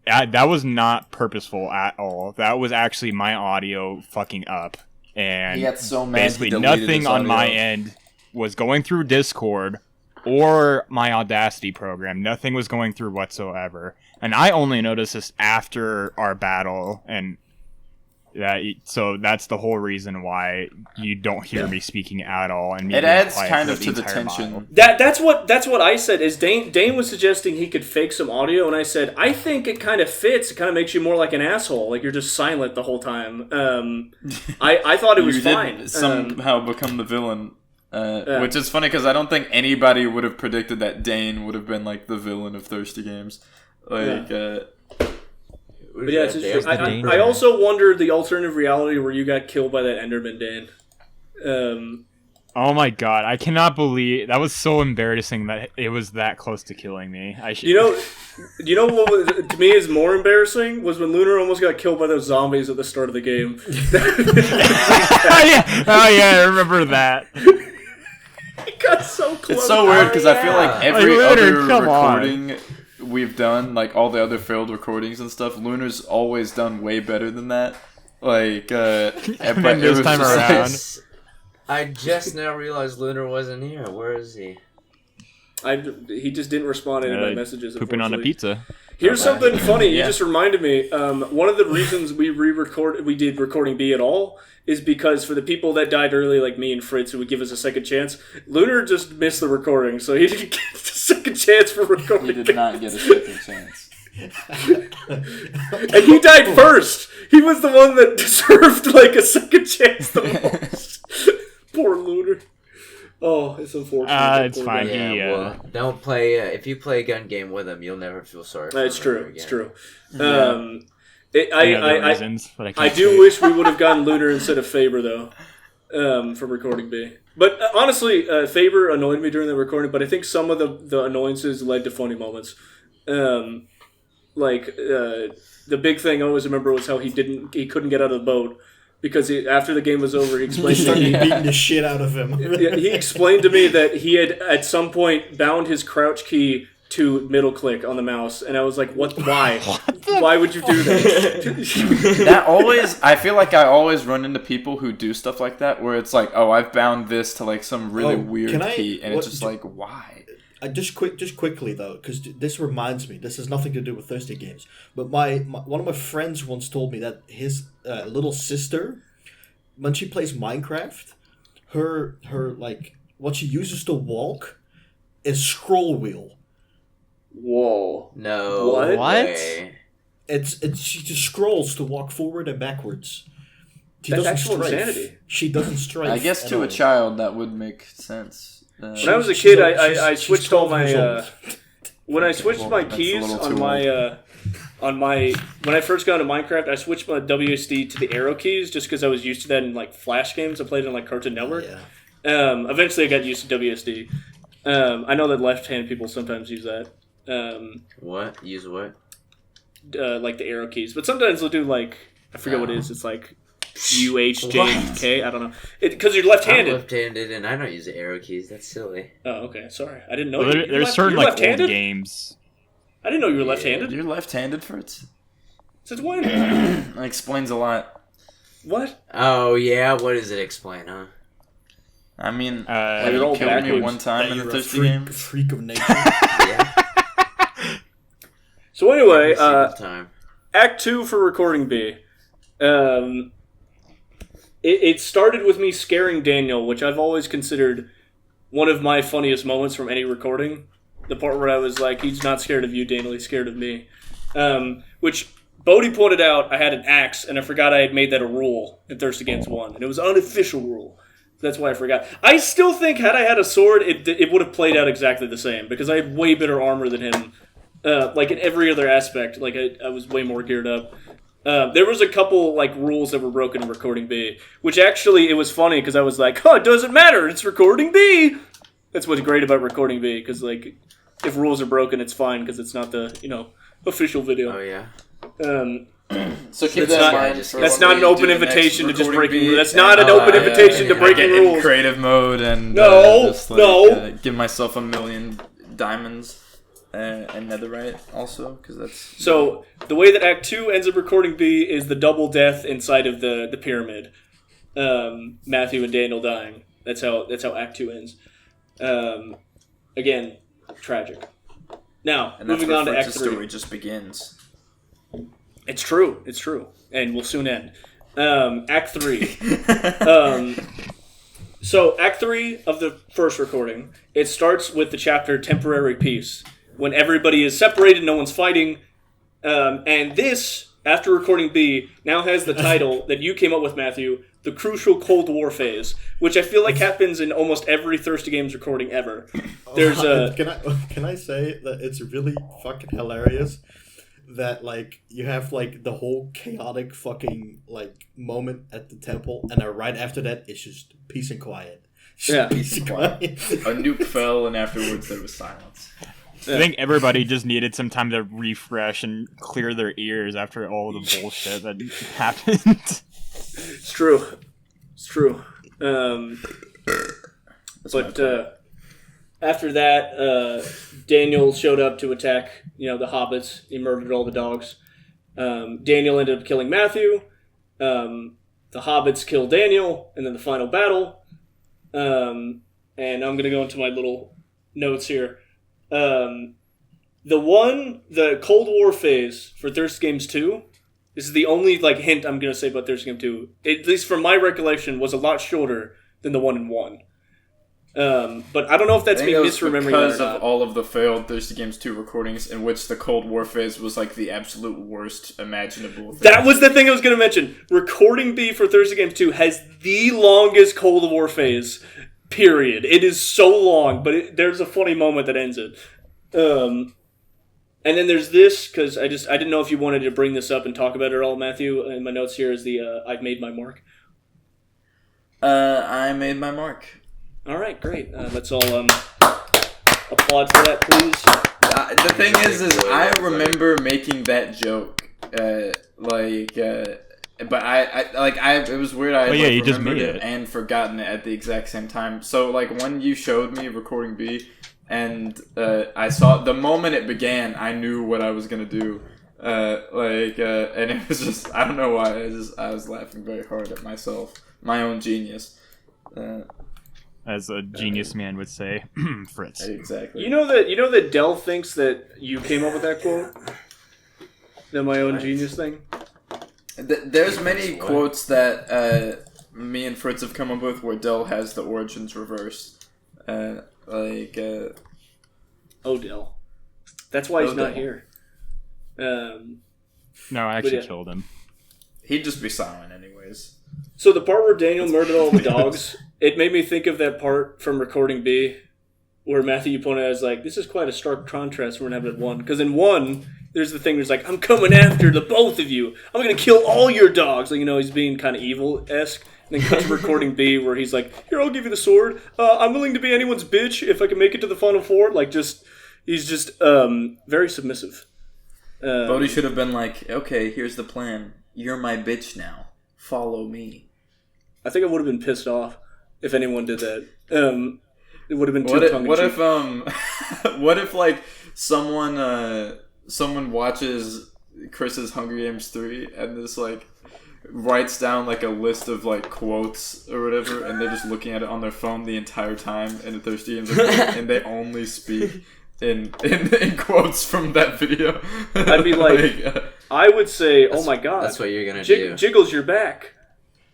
That was not purposeful at all. That was actually my audio fucking up. And He got so mad basically he deleted nothing his on audio. my end was going through Discord or my Audacity program. Nothing was going through whatsoever. And I only noticed this after our battle, and so that's the whole reason why you don't hear me speaking at all. And me It being adds quiet kind for of to the entire tension. battle. That's what I said. Is Dain was suggesting he could fake some audio, and I said I think it kind of fits. It kind of makes you more like an asshole, like you're just silent the whole time. I thought it was You fine. did somehow become the villain. Which is funny because I don't think anybody would have predicted that Dain would have been like the villain of Thirsty Games. Like, But yeah, it's interesting. I also wondered the alternative reality where you got killed by that Enderman, Dain. Oh my god, I cannot believe that was so embarrassing that it was that close to killing me. You know what was, to me is more embarrassing was when Lunar almost got killed by those zombies at the start of the game. Oh yeah, I remember that. He got so close. it's so weird because I feel like every Lunar, other come on. recording we've done, like all the other failed recordings and stuff, Lunar's always done way better than that. Like, but then this time around. I just now realized Lunar wasn't here. Where is he? He just didn't respond to any of my messages. Pooping on a pizza. Here's something funny. You Yeah. just reminded me. One of the reasons we did recording B at all is because for the people that died early, like me and Fritz, who would give us a second chance, Lunar just missed the recording, so he didn't get a second chance for recording. He did not get a second chance. And he died first. He was the one that deserved like a second chance the most. Poor Lunar. Oh, it's unfortunate. It's fine. Yeah, well, don't play. If you play a gun game with him, you'll never feel sorry for him. It's true. again. It's true. reasons, but I can't do say. wish we would have gotten Lunar instead of Faber, though, for recording B. But honestly, Faber annoyed me during the recording, but I think some of the annoyances led to funny moments. The big thing I always remember was how he couldn't get out of the boat because after the game was over, he explained to me beating the shit out of him. he explained to me that he had at some point bound his crouch key to middle click on the mouse, and I was like, "What? Why? Why would you do that?" That always, I feel like I always run into people who do stuff like that, where it's like, "Oh, I've bound this to like some really weird key," and it's just like, why? Just quickly though, because this reminds me. This has nothing to do with Thursday games, but my one of my friends once told me that his little sister, when she plays Minecraft, her like what she uses to walk is scroll wheel. Whoa! No What? way. It's she just scrolls to walk forward and backwards. She That's doesn't actual strafe. insanity. She doesn't strafe. I guess at to a all. child that would make sense. When I was a She's kid, like- I she's switched 12 all my years old. when I switched Well, my that's a keys little on too my when I first got into Minecraft, I switched my WSD to the arrow keys just because I was used to that in like Flash games. I played on like Cartoon Network. Yeah. Eventually, I got used to WSD. I know that left-handed people sometimes use that. What? Use what? Like the arrow keys, but sometimes they'll do like I forget what it is. It's like UHJK. I don't know. Because you're I'm left-handed. left-handed and I don't use the arrow keys. That's silly. Oh, okay. Sorry, I didn't know. Well, You're there's certain you're like old left-handed? games. I didn't know you were left-handed. You're left-handed, Fritz. Since when? That explains a lot. What? Oh yeah, what does it explain, huh? I mean, You're you all killed me backwards. one time in the You're a Thirsty game. freak of nature. Yeah. So anyway, Every single time. Act 2 for recording B. It started with me scaring Daniel, which I've always considered one of my funniest moments from any recording. The part where I was like, he's not scared of you, Daniel, he's scared of me. Which Bodhi pointed out I had an axe, and I forgot I had made that a rule in Thirst Against 1. And it was an unofficial rule. That's why I forgot. I still think had I had a sword, it would have played out exactly the same, because I had way better armor than him. Like in every other aspect, like I was way more geared up. There was a couple like rules that were broken in recording B, which actually it was funny because I was like, "Oh, it doesn't matter, it's recording B." That's what's great about recording B, because like if rules are broken, it's fine because it's not the official video. Oh yeah. So keep That's that not- in mind. for That's when not we an do open the next invitation to just recording breaking. beat. That's not an And, open invitation to I breaking get in rules. creative mode and No, just, like, no. give myself 1,000,000 diamonds and netherite also because that's So the way that Act 2 ends up recording B is the double death inside of the pyramid. Matthew and Daniel dying. That's how Act 2 ends. Again, tragic. Now, and that's moving where on to Act Fritz's 3. story just begins. It's true, and will soon end. Act 3. So Act 3 of the first recording, it starts with the chapter Temporary Peace, when everybody is separated, no one's fighting, and this, after recording B, now has the title that you came up with, Matthew, The Crucial Cold War Phase, which I feel like happens in almost every Thirsty Games recording ever. There's a... Can I say that it's really fucking hilarious that like you have like the whole chaotic fucking like moment at the temple, and then right after that it's just peace and quiet. Yeah. Peace and quiet. A nuke fell, and afterwards there was silence. I think everybody just needed some time to refresh and clear their ears after all the bullshit that happened. It's true. After that, Daniel showed up to attack, the hobbits. He murdered all the dogs. Daniel ended up killing Matthew. The hobbits killed Daniel, and then the final battle. And I'm going to go into my little notes here. The Cold War phase for Thirst Games 2, this is the only hint I'm going to say about Thirst Game 2, at least from my recollection, was a lot shorter than the 1 and 1. But I don't know if that's me misremembering because that or of not. all of the failed Thirsty Games 2 recordings in which the Cold War phase was the absolute worst imaginable thing. That was the thing I was going to mention. Recording B for Thursday Games 2 has the longest Cold War phase, period. It is so long, but there's a funny moment that ends it. And then there's this, because I didn't know if you wanted to bring this up and talk about it at all, Matthew. In my notes here is the I've made my mark. I made my mark. All right, great. Let's all applaud for that, please. The thing is I remember making that joke, but it was weird. I you just remembered made it it and forgotten it at the exact same time. So like when you showed me recording B, and I saw the moment it began, I knew what I was gonna do. And it was just, I don't know why. I was laughing very hard at myself, my own genius. As a genius man would say, Fritz. Exactly. You know that Dell thinks that you came up with that quote? That my own genius thing? There's many quotes that me and Fritz have come up with where Dell has the origins reversed. Oh, Dell. That's why he's not Dell. here. No, I actually killed him. He'd just be silent anyways. So the part where Daniel murdered all the dogs, it made me think of that part from Recording B, where Matthew pointed out, like, this is quite a stark contrast from what happened at 1. Because in 1, there's the thing where he's like, I'm coming after the both of you. I'm going to kill all your dogs. Like, he's being kind of evil-esque. And then cut to Recording B, where he's like, here, I'll give you the sword. I'm willing to be anyone's bitch if I can make it to the Final Four. Like, he's just very submissive. Bodhi should have been like, okay, here's the plan. You're my bitch now. Follow me. I think I would have been pissed off if anyone did that. It would have been too tongue-in-cheek. What if like someone watches Chris's Hunger Games 3 and this like writes down like a list of like quotes or whatever, and they're just looking at it on their phone the entire time in a Thirsty Games and they only speak in quotes from that video. I'd be like I would say, oh my god, that's what you're gonna do. Jiggles your back.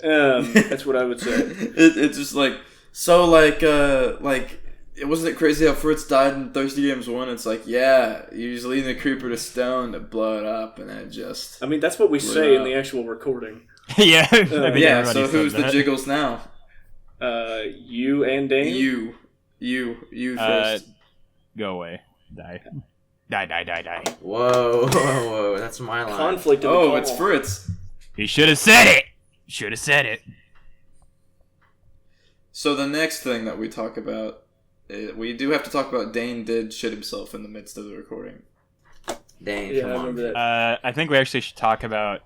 That's what I would say. It's just like, so like it wasn't it crazy how Fritz died in Thirsty Games 1? It's like, yeah, you're just leading the creeper to stone to blow it up, and then it just... I mean, that's what we say in the actual recording. Yeah. Yeah, so who's the Jiggles now? You and Dain? You first. Go away. Die. Whoa, that's my line. Conflict in the call. It's Fritz. He should have said it. So the next thing that we talk about, we do have to talk about Dain did shit himself in the midst of the recording. Dain, Yeah, come I on. remember that. I think we actually should talk about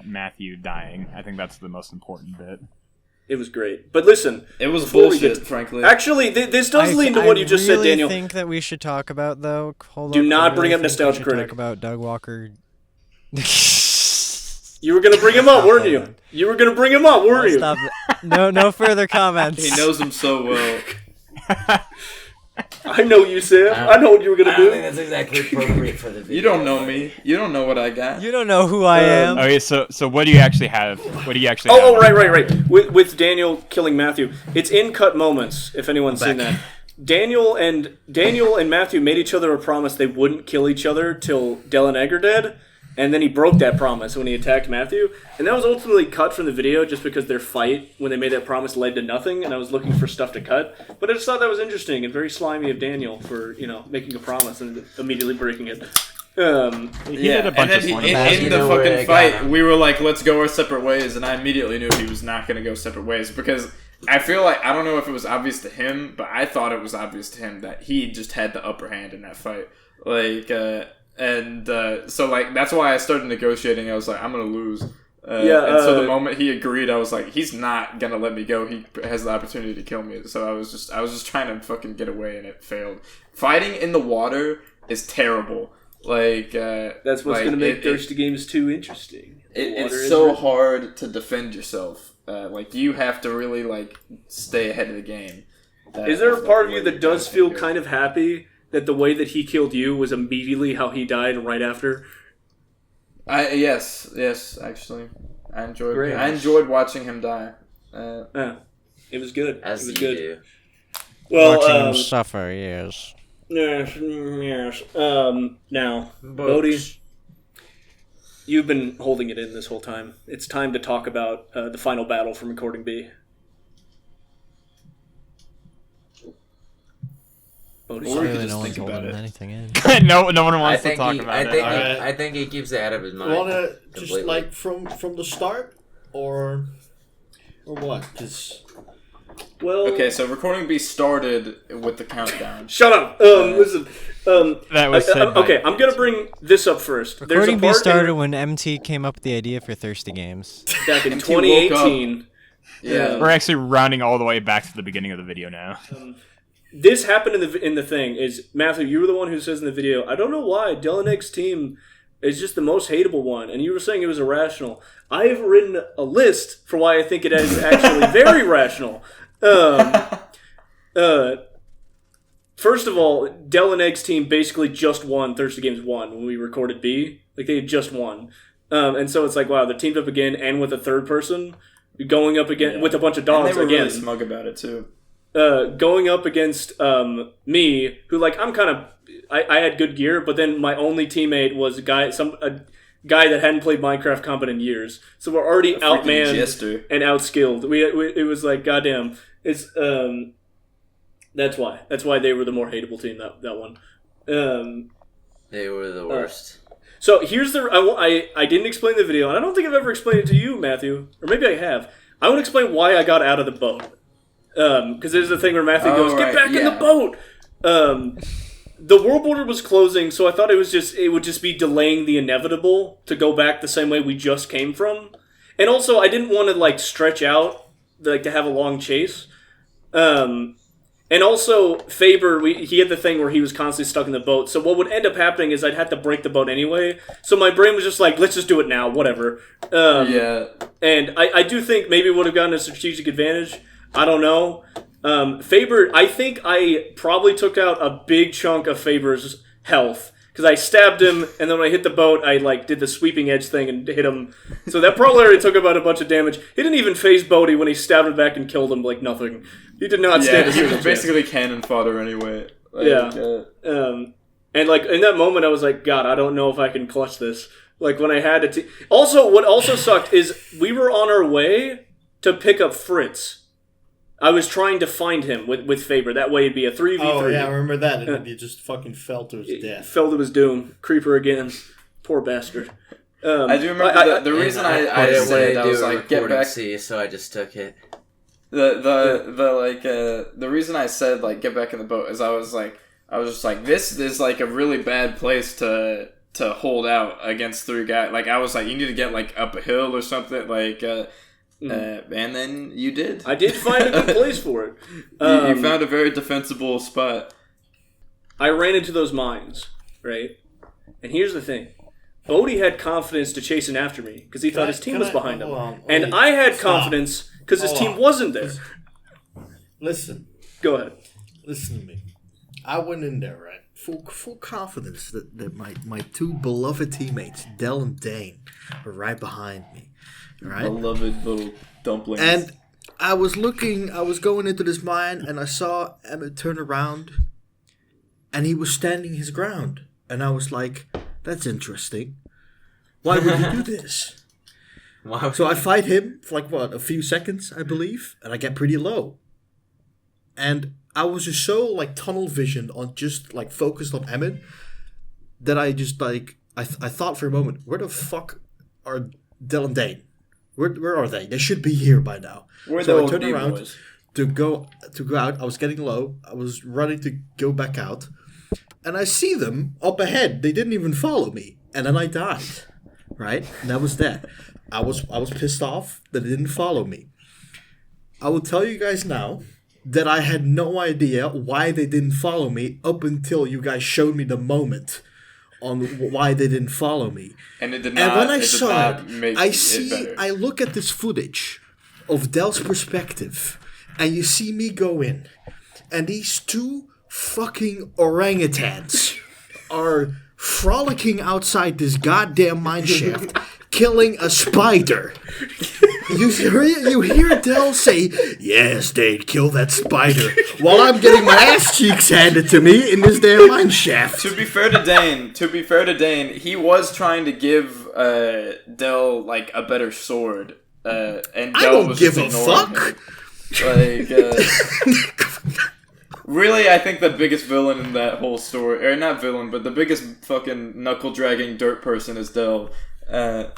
Matthew dying. I think that's the most important bit. It was great. But listen, It was before we bullshit, get- frankly. actually, this does lead to what you just said, Daniel. I think that we should talk about, though. Hold Do up, not I bring up think we Nostalgia should Critic. Talk about Doug Walker. You were going to bring him up, weren't you? You were going to bring him up, weren't you? Stop. No further comments. He knows him so well. I know you, Sam. I know what you were going I to don't think do. that's exactly appropriate for the video. You don't know me. You don't know what I got. You don't know who I am. Okay, so what do you actually have? What do you actually have? Oh, right. With Daniel killing Matthew. It's in cut moments, if anyone's seen that. Daniel and Matthew made each other a promise they wouldn't kill each other till Del and Egg are dead, and then he broke that promise when he attacked Matthew. And that was ultimately cut from the video just because their fight, when they made that promise, led to nothing, and I was looking for stuff to cut. But I just thought that was interesting and very slimy of Daniel for, making a promise and immediately breaking it. He did a bunch and of then slimy in You the know where fucking I got fight, him. we were like, let's go our separate ways, and I immediately knew he was not going to go separate ways, because I feel like, I don't know if it was obvious to him, but I thought it was obvious to him that he just had the upper hand in that fight. So that's why I started negotiating. I was like, I'm going to lose. So the moment he agreed, I was like, he's not going to let me go. He has the opportunity to kill me. So I was just trying to fucking get away, and it failed. Fighting in the water is terrible. That's what's going to make Thirsty Games 2 interesting. It's so hard to defend yourself. You have to really stay ahead of the game. Is there a part of you that does feel kind of happy that the way that he killed you was immediately how he died right after? Yes, actually, I enjoyed watching him die. It was good. As it was you good. do. Well, Watching him suffer, yes. Yes. Now, Bodhi, you've been holding it in this whole time. It's time to talk about the final battle from Recording B. Oh, Or we Clearly could just no one's think about holding it. anything in. no one I wants to think talk he, about I it. think Alright. he, I think he keeps it out of his mind. Wanna just completely. like from the start, or what? Just Well, Okay, so recording B started with the countdown. shut up. Listen. That was said by- okay, I'm gonna bring this up first. There's a Recording B part started when MT came up with the idea for Thirsty Games. back in MT woke up. 2018. Yeah. We're actually rounding all the way back to the beginning of the video now. This happened in the thing. Is Matthew? You were the one who says in the video. I don't know why Delaneg's team is just the most hateable one, and you were saying it was irrational. I have written a list for why I think it is actually very rational. First of all, Delaneg's team basically just won Thirsty Games 1 when we recorded B. Like, they had just won. And so it's like, wow, they're teamed up again and with a third person, going up again with a bunch of And dogs they were again. really smug about it too. Going up against me, who, like, I'm kind of... I had good gear, but then my only teammate was a guy that hadn't played Minecraft Combat in years. So we're already freaking outmanned jester. and outskilled. It was like, goddamn. It's... That's why they were the more hateable team, that one. They were the worst. So here's the... I didn't explain the video, and I don't think I've ever explained it to you, Matthew. Or maybe I have. I want to explain why I got out of the boat. Because there's the thing where Matthew goes, right, get back in yeah. the boat! The world border was closing, so I thought it would just be delaying the inevitable to go back the same way we just came from. And also, I didn't want to, like, stretch out, like, to have a long chase. And also, Faber, he had the thing where he was constantly stuck in the boat. So what would end up happening is I'd have to break the boat anyway. So my brain was just like, let's just do it now, whatever. Yeah. And I do think maybe it would have gotten a strategic advantage. I don't know. Faber, I think I probably took out a big chunk of Faber's health. Because I stabbed him, and then when I hit the boat, I like did the sweeping edge thing and hit him. So that probably already took about a bunch of damage. He didn't even phase Bodhi when he stabbed him back and killed him like nothing. He did not stand a he single was chance. basically cannon fodder anyway. Like, Yeah. And like in that moment, I was like, God, I don't know if I can clutch this. Like when I had to. Also, what also sucked is we were on our way to pick up Fritz. I was trying to find him with Faber. That way it'd be a 3v3. oh yeah, I remember that. And he just fucking fell to his death. Fell to his doom. Creeper again. Poor bastard. I do remember the reason I didn't said want I to was do a like, get recording back. C, so I just took it. The reason I said like get back in the boat is I was just like this is like a really bad place to hold out against three guys. Like I was like you need to get like up a hill or something like. And then you did. I did find a good place for it. You found a very defensible spot. I ran into those mines, right? And here's the thing. Bodhi had confidence to chase in after me because he thought his team was behind him. And I had confidence because his team wasn't there. Listen. Go ahead. Listen to me. I went in there, right? Full confidence that my two beloved teammates, Del and Dain, were right behind me. Right? Beloved little dumplings. And I was going into this mine, and I saw Emmett turn around, and he was standing his ground. And I was like, that's interesting. Why would he do this? Wow. So I fight him for like, a few seconds, I believe, and I get pretty low. And I was just so, like, tunnel vision on just, like, focused on Emmett that I just, like, I thought for a moment, where the fuck are Del and Dain? Where are they? They should be here by now. Where so the I old turned D around boys? to go out. I was getting low. I was running to go back out, and I see them up ahead. They didn't even follow me, and then I died. Right, and that was that. I was pissed off that they didn't follow me. I will tell you guys now that I had no idea why they didn't follow me up until you guys showed me the moment on why they didn't follow me. And it did not. And when I it did saw not it, make better. I look at this footage of Del's perspective, and you see me go in, and these two fucking orangutans are frolicking outside this goddamn mine shaft, killing a spider. You hear Del say, "Yes, they'd kill that spider," while I'm getting my ass cheeks handed to me in this damn mine shaft. To be fair to Dain, he was trying to give Del like a better sword, and Del I don't was give just a ignoring fuck. him. Like, Really, I think the biggest villain in that whole story, or not villain, but the biggest fucking knuckle dragging dirt person is Del. I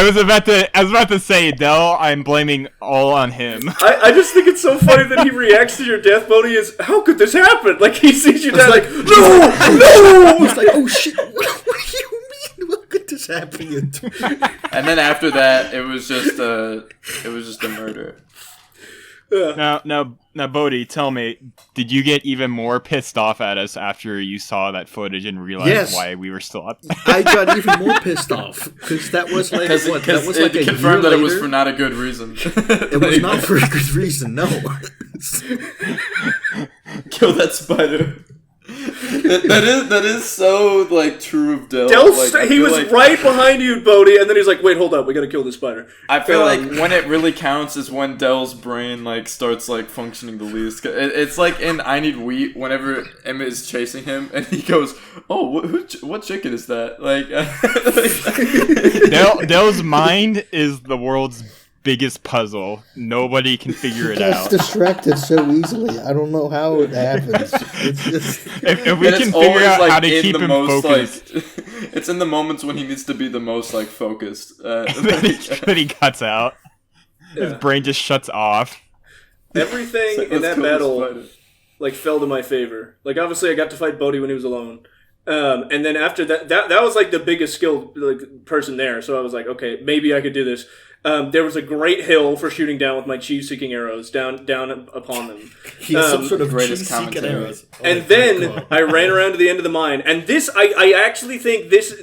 was about to say, Del, I'm blaming all on him. I just think it's so funny that he reacts to your death, Bodhi, as, how could this happen? Like, he sees you die, like, no! He's like, oh shit, what do you mean? What could this happen? And then after that, it was just a murder. Now, Bodhi, tell me, did you get even more pissed off at us after you saw that footage and realized why we were still up? I got even more pissed off because that was like what? That was like it a confirmed year that it was later. for not a good reason. It was not for a good reason. No. Kill that spider. That is so like true of Del. He was right behind you, Bodhi, and then he's like, "Wait, hold up, we gotta kill this spider." I feel like when it really counts is when Del's brain like starts like functioning the least. It's like in I Need Wheat whenever Emmett is chasing him and he goes, "Oh, what chicken is that?" Like, Del's mind is the world's biggest puzzle. Nobody can figure it out. Gets distracted so easily. I don't know how it happens. It's just if we can figure out how to keep him focused, it's in the moments when he needs to be the most like focused. that he cuts out. His brain just shuts off. Everything in that battle like fell to my favor. Like, obviously I got to fight Bodhi when he was alone. And then after that was like the biggest skilled like person there. So I was like, okay, maybe I could do this. There was a great hill for shooting down with my cheese-seeking arrows down upon them. he has some sort of greatest cheese-seeking commentary. arrows. And then I ran around to the end of the mine. And this, I actually think this,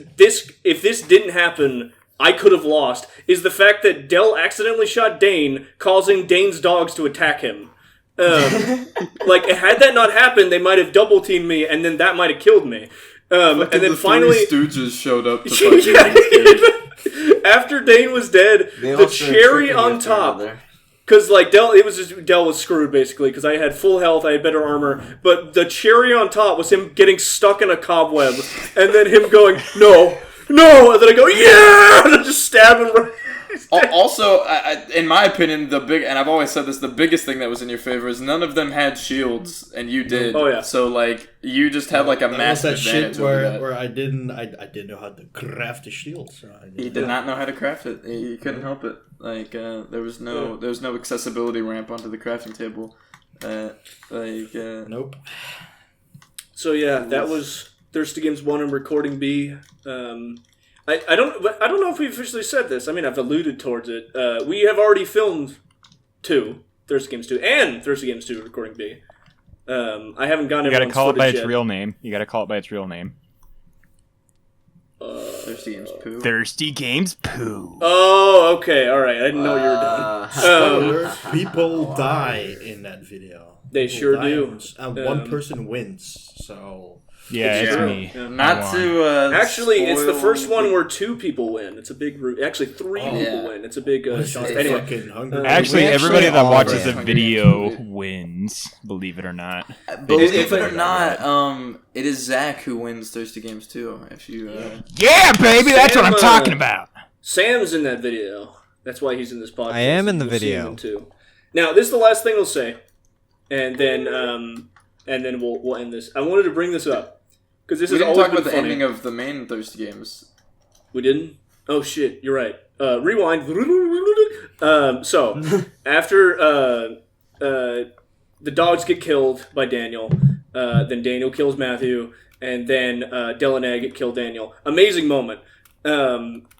if this didn't happen, I could have lost, is the fact that Del accidentally shot Dain, causing Dain's dogs to attack him. Like, had that not happened, they might have double-teamed me, and then that might have killed me. And then the finally... Three Stooges showed up to fucking after Dain was dead, the cherry on top... Because, like, Del was screwed, basically, because I had full health, I had better armor, but the cherry on top was him getting stuck in a cobweb, and then him going, no, and then I go, yeah, and I just stab him right. Also, in my opinion, and I've always said this, the biggest thing that was in your favor is none of them had shields, and you did. Oh, yeah. So, like, you just had, like, a massive that advantage shit over that. where I didn't know how to craft a shield. So He did not know how to craft it. He couldn't help it. Like, there was no accessibility ramp onto the crafting table. Nope. So, yeah, that was Thirsty Games 1 and Recording B. I don't know if we officially said this. I mean, I've alluded towards it. We have already filmed 2, Thirsty Games 2, and Thirsty Games 2 Recording B. I haven't gotten. You gotta call it by its yet. real name. Thirsty Games Poo. Thirsty Games Poo. Oh, okay, all right. I didn't know what you were doing. People die in that video. They People sure die, do. and one person wins. So Yeah, it's true. me. Yeah. Not to Actually, it's the spoil first one where 2 people win. It's a big group. Actually, 3 people yeah. win. It's a big. anyway, Anyway, Actually, We everybody that all watches a ran. video wins, believe it or not. Believe it or not, it is Zach who wins Thirsty Games too. If you, Yeah, baby, that's what I'm Sam, talking about. Sam's in that video. That's why he's in this podcast. I am in the You'll see video. him too. Now, this is the last thing we'll say, and then we'll end this. I wanted to bring this up because this we has didn't always talk been about the funny. ending of the main Thirsty Games. We didn't? Oh shit, you're right. Rewind. So after the dogs get killed by Daniel, then Daniel kills Matthew, and then Del and Egg kill Daniel. Amazing moment.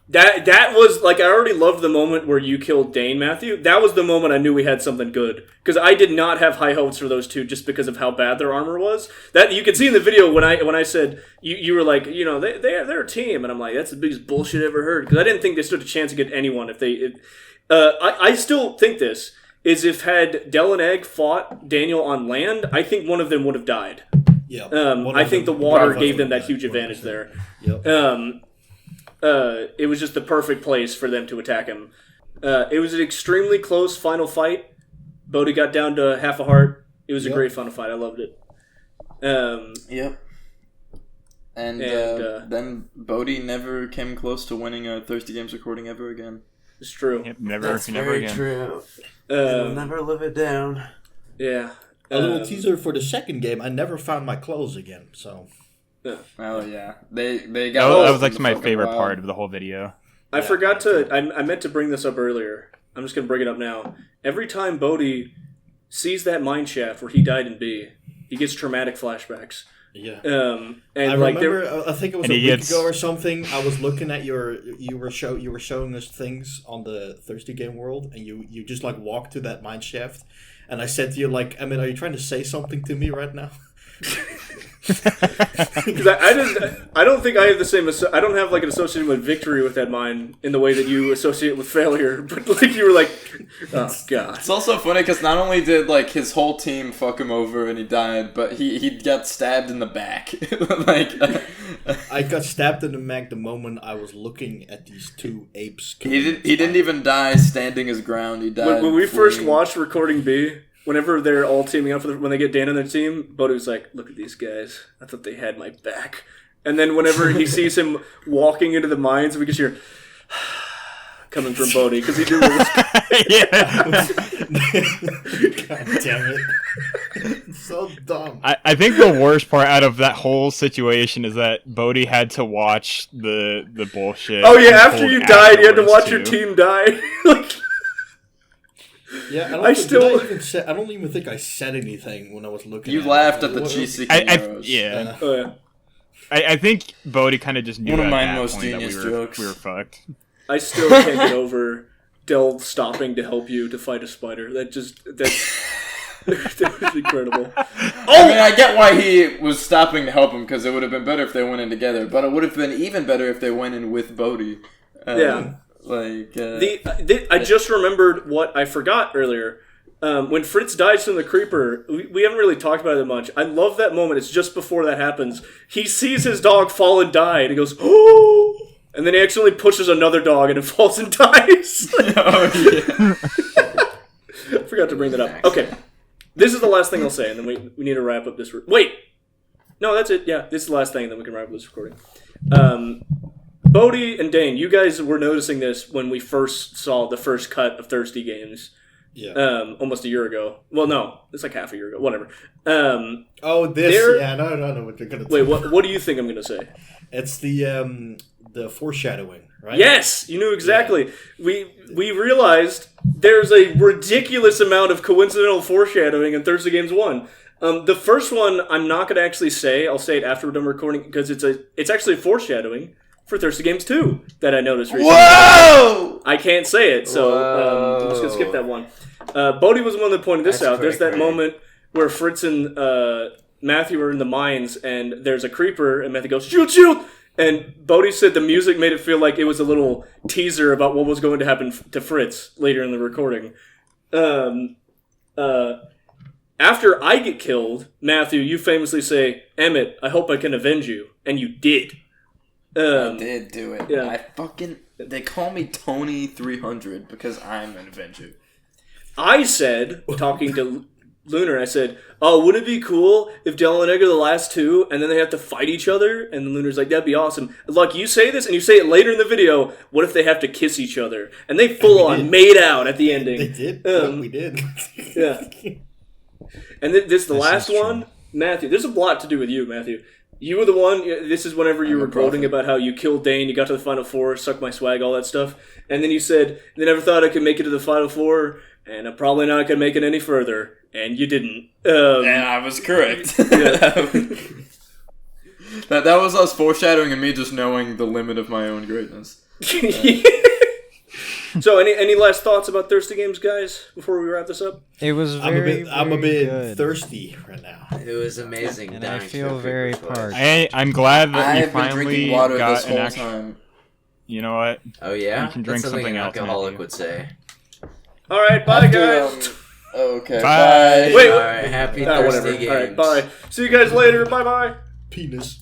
That was like, I already loved the moment where you killed Dain, Matthew. That was the moment I knew we had something good, because I did not have high hopes for those two just because of how bad their armor was. That you could see in the video when I said you were like, you know, they're a team, and I'm like, that's the biggest bullshit I ever heard, because I didn't think they stood a chance against anyone if they. I still think this is, if had Del and Egg fought Daniel on land, I think one of them would have died. yeah. I think the water gave them that huge advantage there. Yep. It was just the perfect place for them to attack him. It was an extremely close final fight. Bodhi got down to half a heart. It was a great final fight. I loved it. Yep. And then Bodhi never came close to winning a Thirsty Games recording ever again. It's true. Yep, never That's again. very true. I'll never live it down. Yeah. A little teaser for the second game. I never found my clothes again. So. Oh yeah, they That got. was like my favorite part of the whole video. I forgot to. I meant to bring this up earlier. I'm just gonna bring it up now. Every time Bodhi sees that mine shaft where he died in B, he gets traumatic flashbacks. Yeah. And I like remember. I think it was and a he week gets- ago or something. I was looking at you were showing us things on the Thirsty Game World, and you just like walked to that mine shaft, and I said to you like, I mean, are you trying to say something to me right now? Because I don't think I have the same. I don't have like an association with victory with that mine in the way that you associate with failure. But like you were like, oh god. It's also funny because not only did like his whole team fuck him over and he died, but he got stabbed in the back. Like I got stabbed in the neck the moment I was looking at these two apes. he didn't even die standing his ground. He died When we first fleeing. watched Recording B, whenever they're all teaming up when they get Dain on their team, Bodhi was like, "Look at these guys! I thought they had my back." And then whenever he sees him walking into the mines, we can hear coming from Bodhi because he knew it was. God damn it! It's so dumb. I think the worst part out of that whole situation is that Bodhi had to watch the bullshit. Oh yeah, after unfold you died, you had to afterwards, watch your too. team die. Like, Yeah, I don't even think I said anything when I was looking. You at laughed it. at the What- cheesy arrows. Yeah. oh yeah. I think Bodhi kind of just knew One of at my that most point that genius we jokes. were fucked. I still can't get over Del stopping to help you to fight a spider. That was incredible. I mean, I get why he was stopping to help him because it would have been better if they went in together, but it would have been even better if they went in with Bodhi. Yeah. Like I just remembered what I forgot earlier. When Fritz dies from the creeper, we haven't really talked about it that much. I love that moment. It's just before that happens. He sees his dog fall and die, and he goes, "Oh!" And then he accidentally pushes another dog, and it falls and dies. oh yeah. I forgot to bring that up. Okay, this is the last thing I'll say, and then we need to wrap up this. Wait, no, that's it. Yeah, this is the last thing, and then we can wrap up this recording. Bodhi and Dain, you guys were noticing this when we first saw the first cut of Thirsty Games. Yeah. Almost a year ago. Well, no, it's like half a year ago. Whatever. Oh, this. there- Yeah, no, what you're gonna. Wait, what do you think I'm gonna say? It's the foreshadowing, right? Yes, you knew exactly. We realized there's a ridiculous amount of coincidental foreshadowing in Thirsty Games 1. The first one I'm not gonna actually say. I'll say it after we're done recording because it's actually foreshadowing for Thirsty Games 2 that I noticed recently. Whoa! I can't say it, so I'm just gonna skip that one. Bodhi was the one that pointed this That's out. There's pretty that great. moment where Fritz and Matthew are in the mines, and there's a creeper, and Matthew goes, "Shoot, shoot!" And Bodhi said the music made it feel like it was a little teaser about what was going to happen to Fritz later in the recording. After I get killed, Matthew, you famously say, "Emmett, I hope I can avenge you," and you did. I did do it. yeah. They call me Tony 300 because I'm an Avenger. I said, talking to Lunar, I said, "Oh, wouldn't it be cool if Del and Egg are the last two, and then they have to fight each other?" And Lunar's like, "That'd be awesome." Like, you say this, and you say it later in the video, what if they have to kiss each other? And they full-on made out at the ending. They did. We did. Yeah. And this is the This last is true. one. Matthew, there's a lot to do with you, Matthew. You were the one, this is whenever you I'm were a prophet. gloating about how you killed Dain, you got to the Final Four, sucked my swag, all that stuff. And then you said, "They never thought I could make it to the Final Four, and I'm probably not going to make it any further." And you didn't. And I was correct. Yeah. that was us foreshadowing and me just knowing the limit of my own greatness. So, any last thoughts about Thirsty Games, guys, before we wrap this up? It was very, I'm a bit good. thirsty right now. It was amazing. And I dying feel to a very paper choice. parched. I'm glad that you I've been finally drinking water got this an whole actual. time. You know what? Oh yeah, You can drink that's something something an else, alcoholic Matthew. would say. All right, bye, guys. Okay, Bye. bye. Wait, All right, happy Ah, Thirsty whatever. Games. All right, bye. See you guys later. Bye-bye. Penis.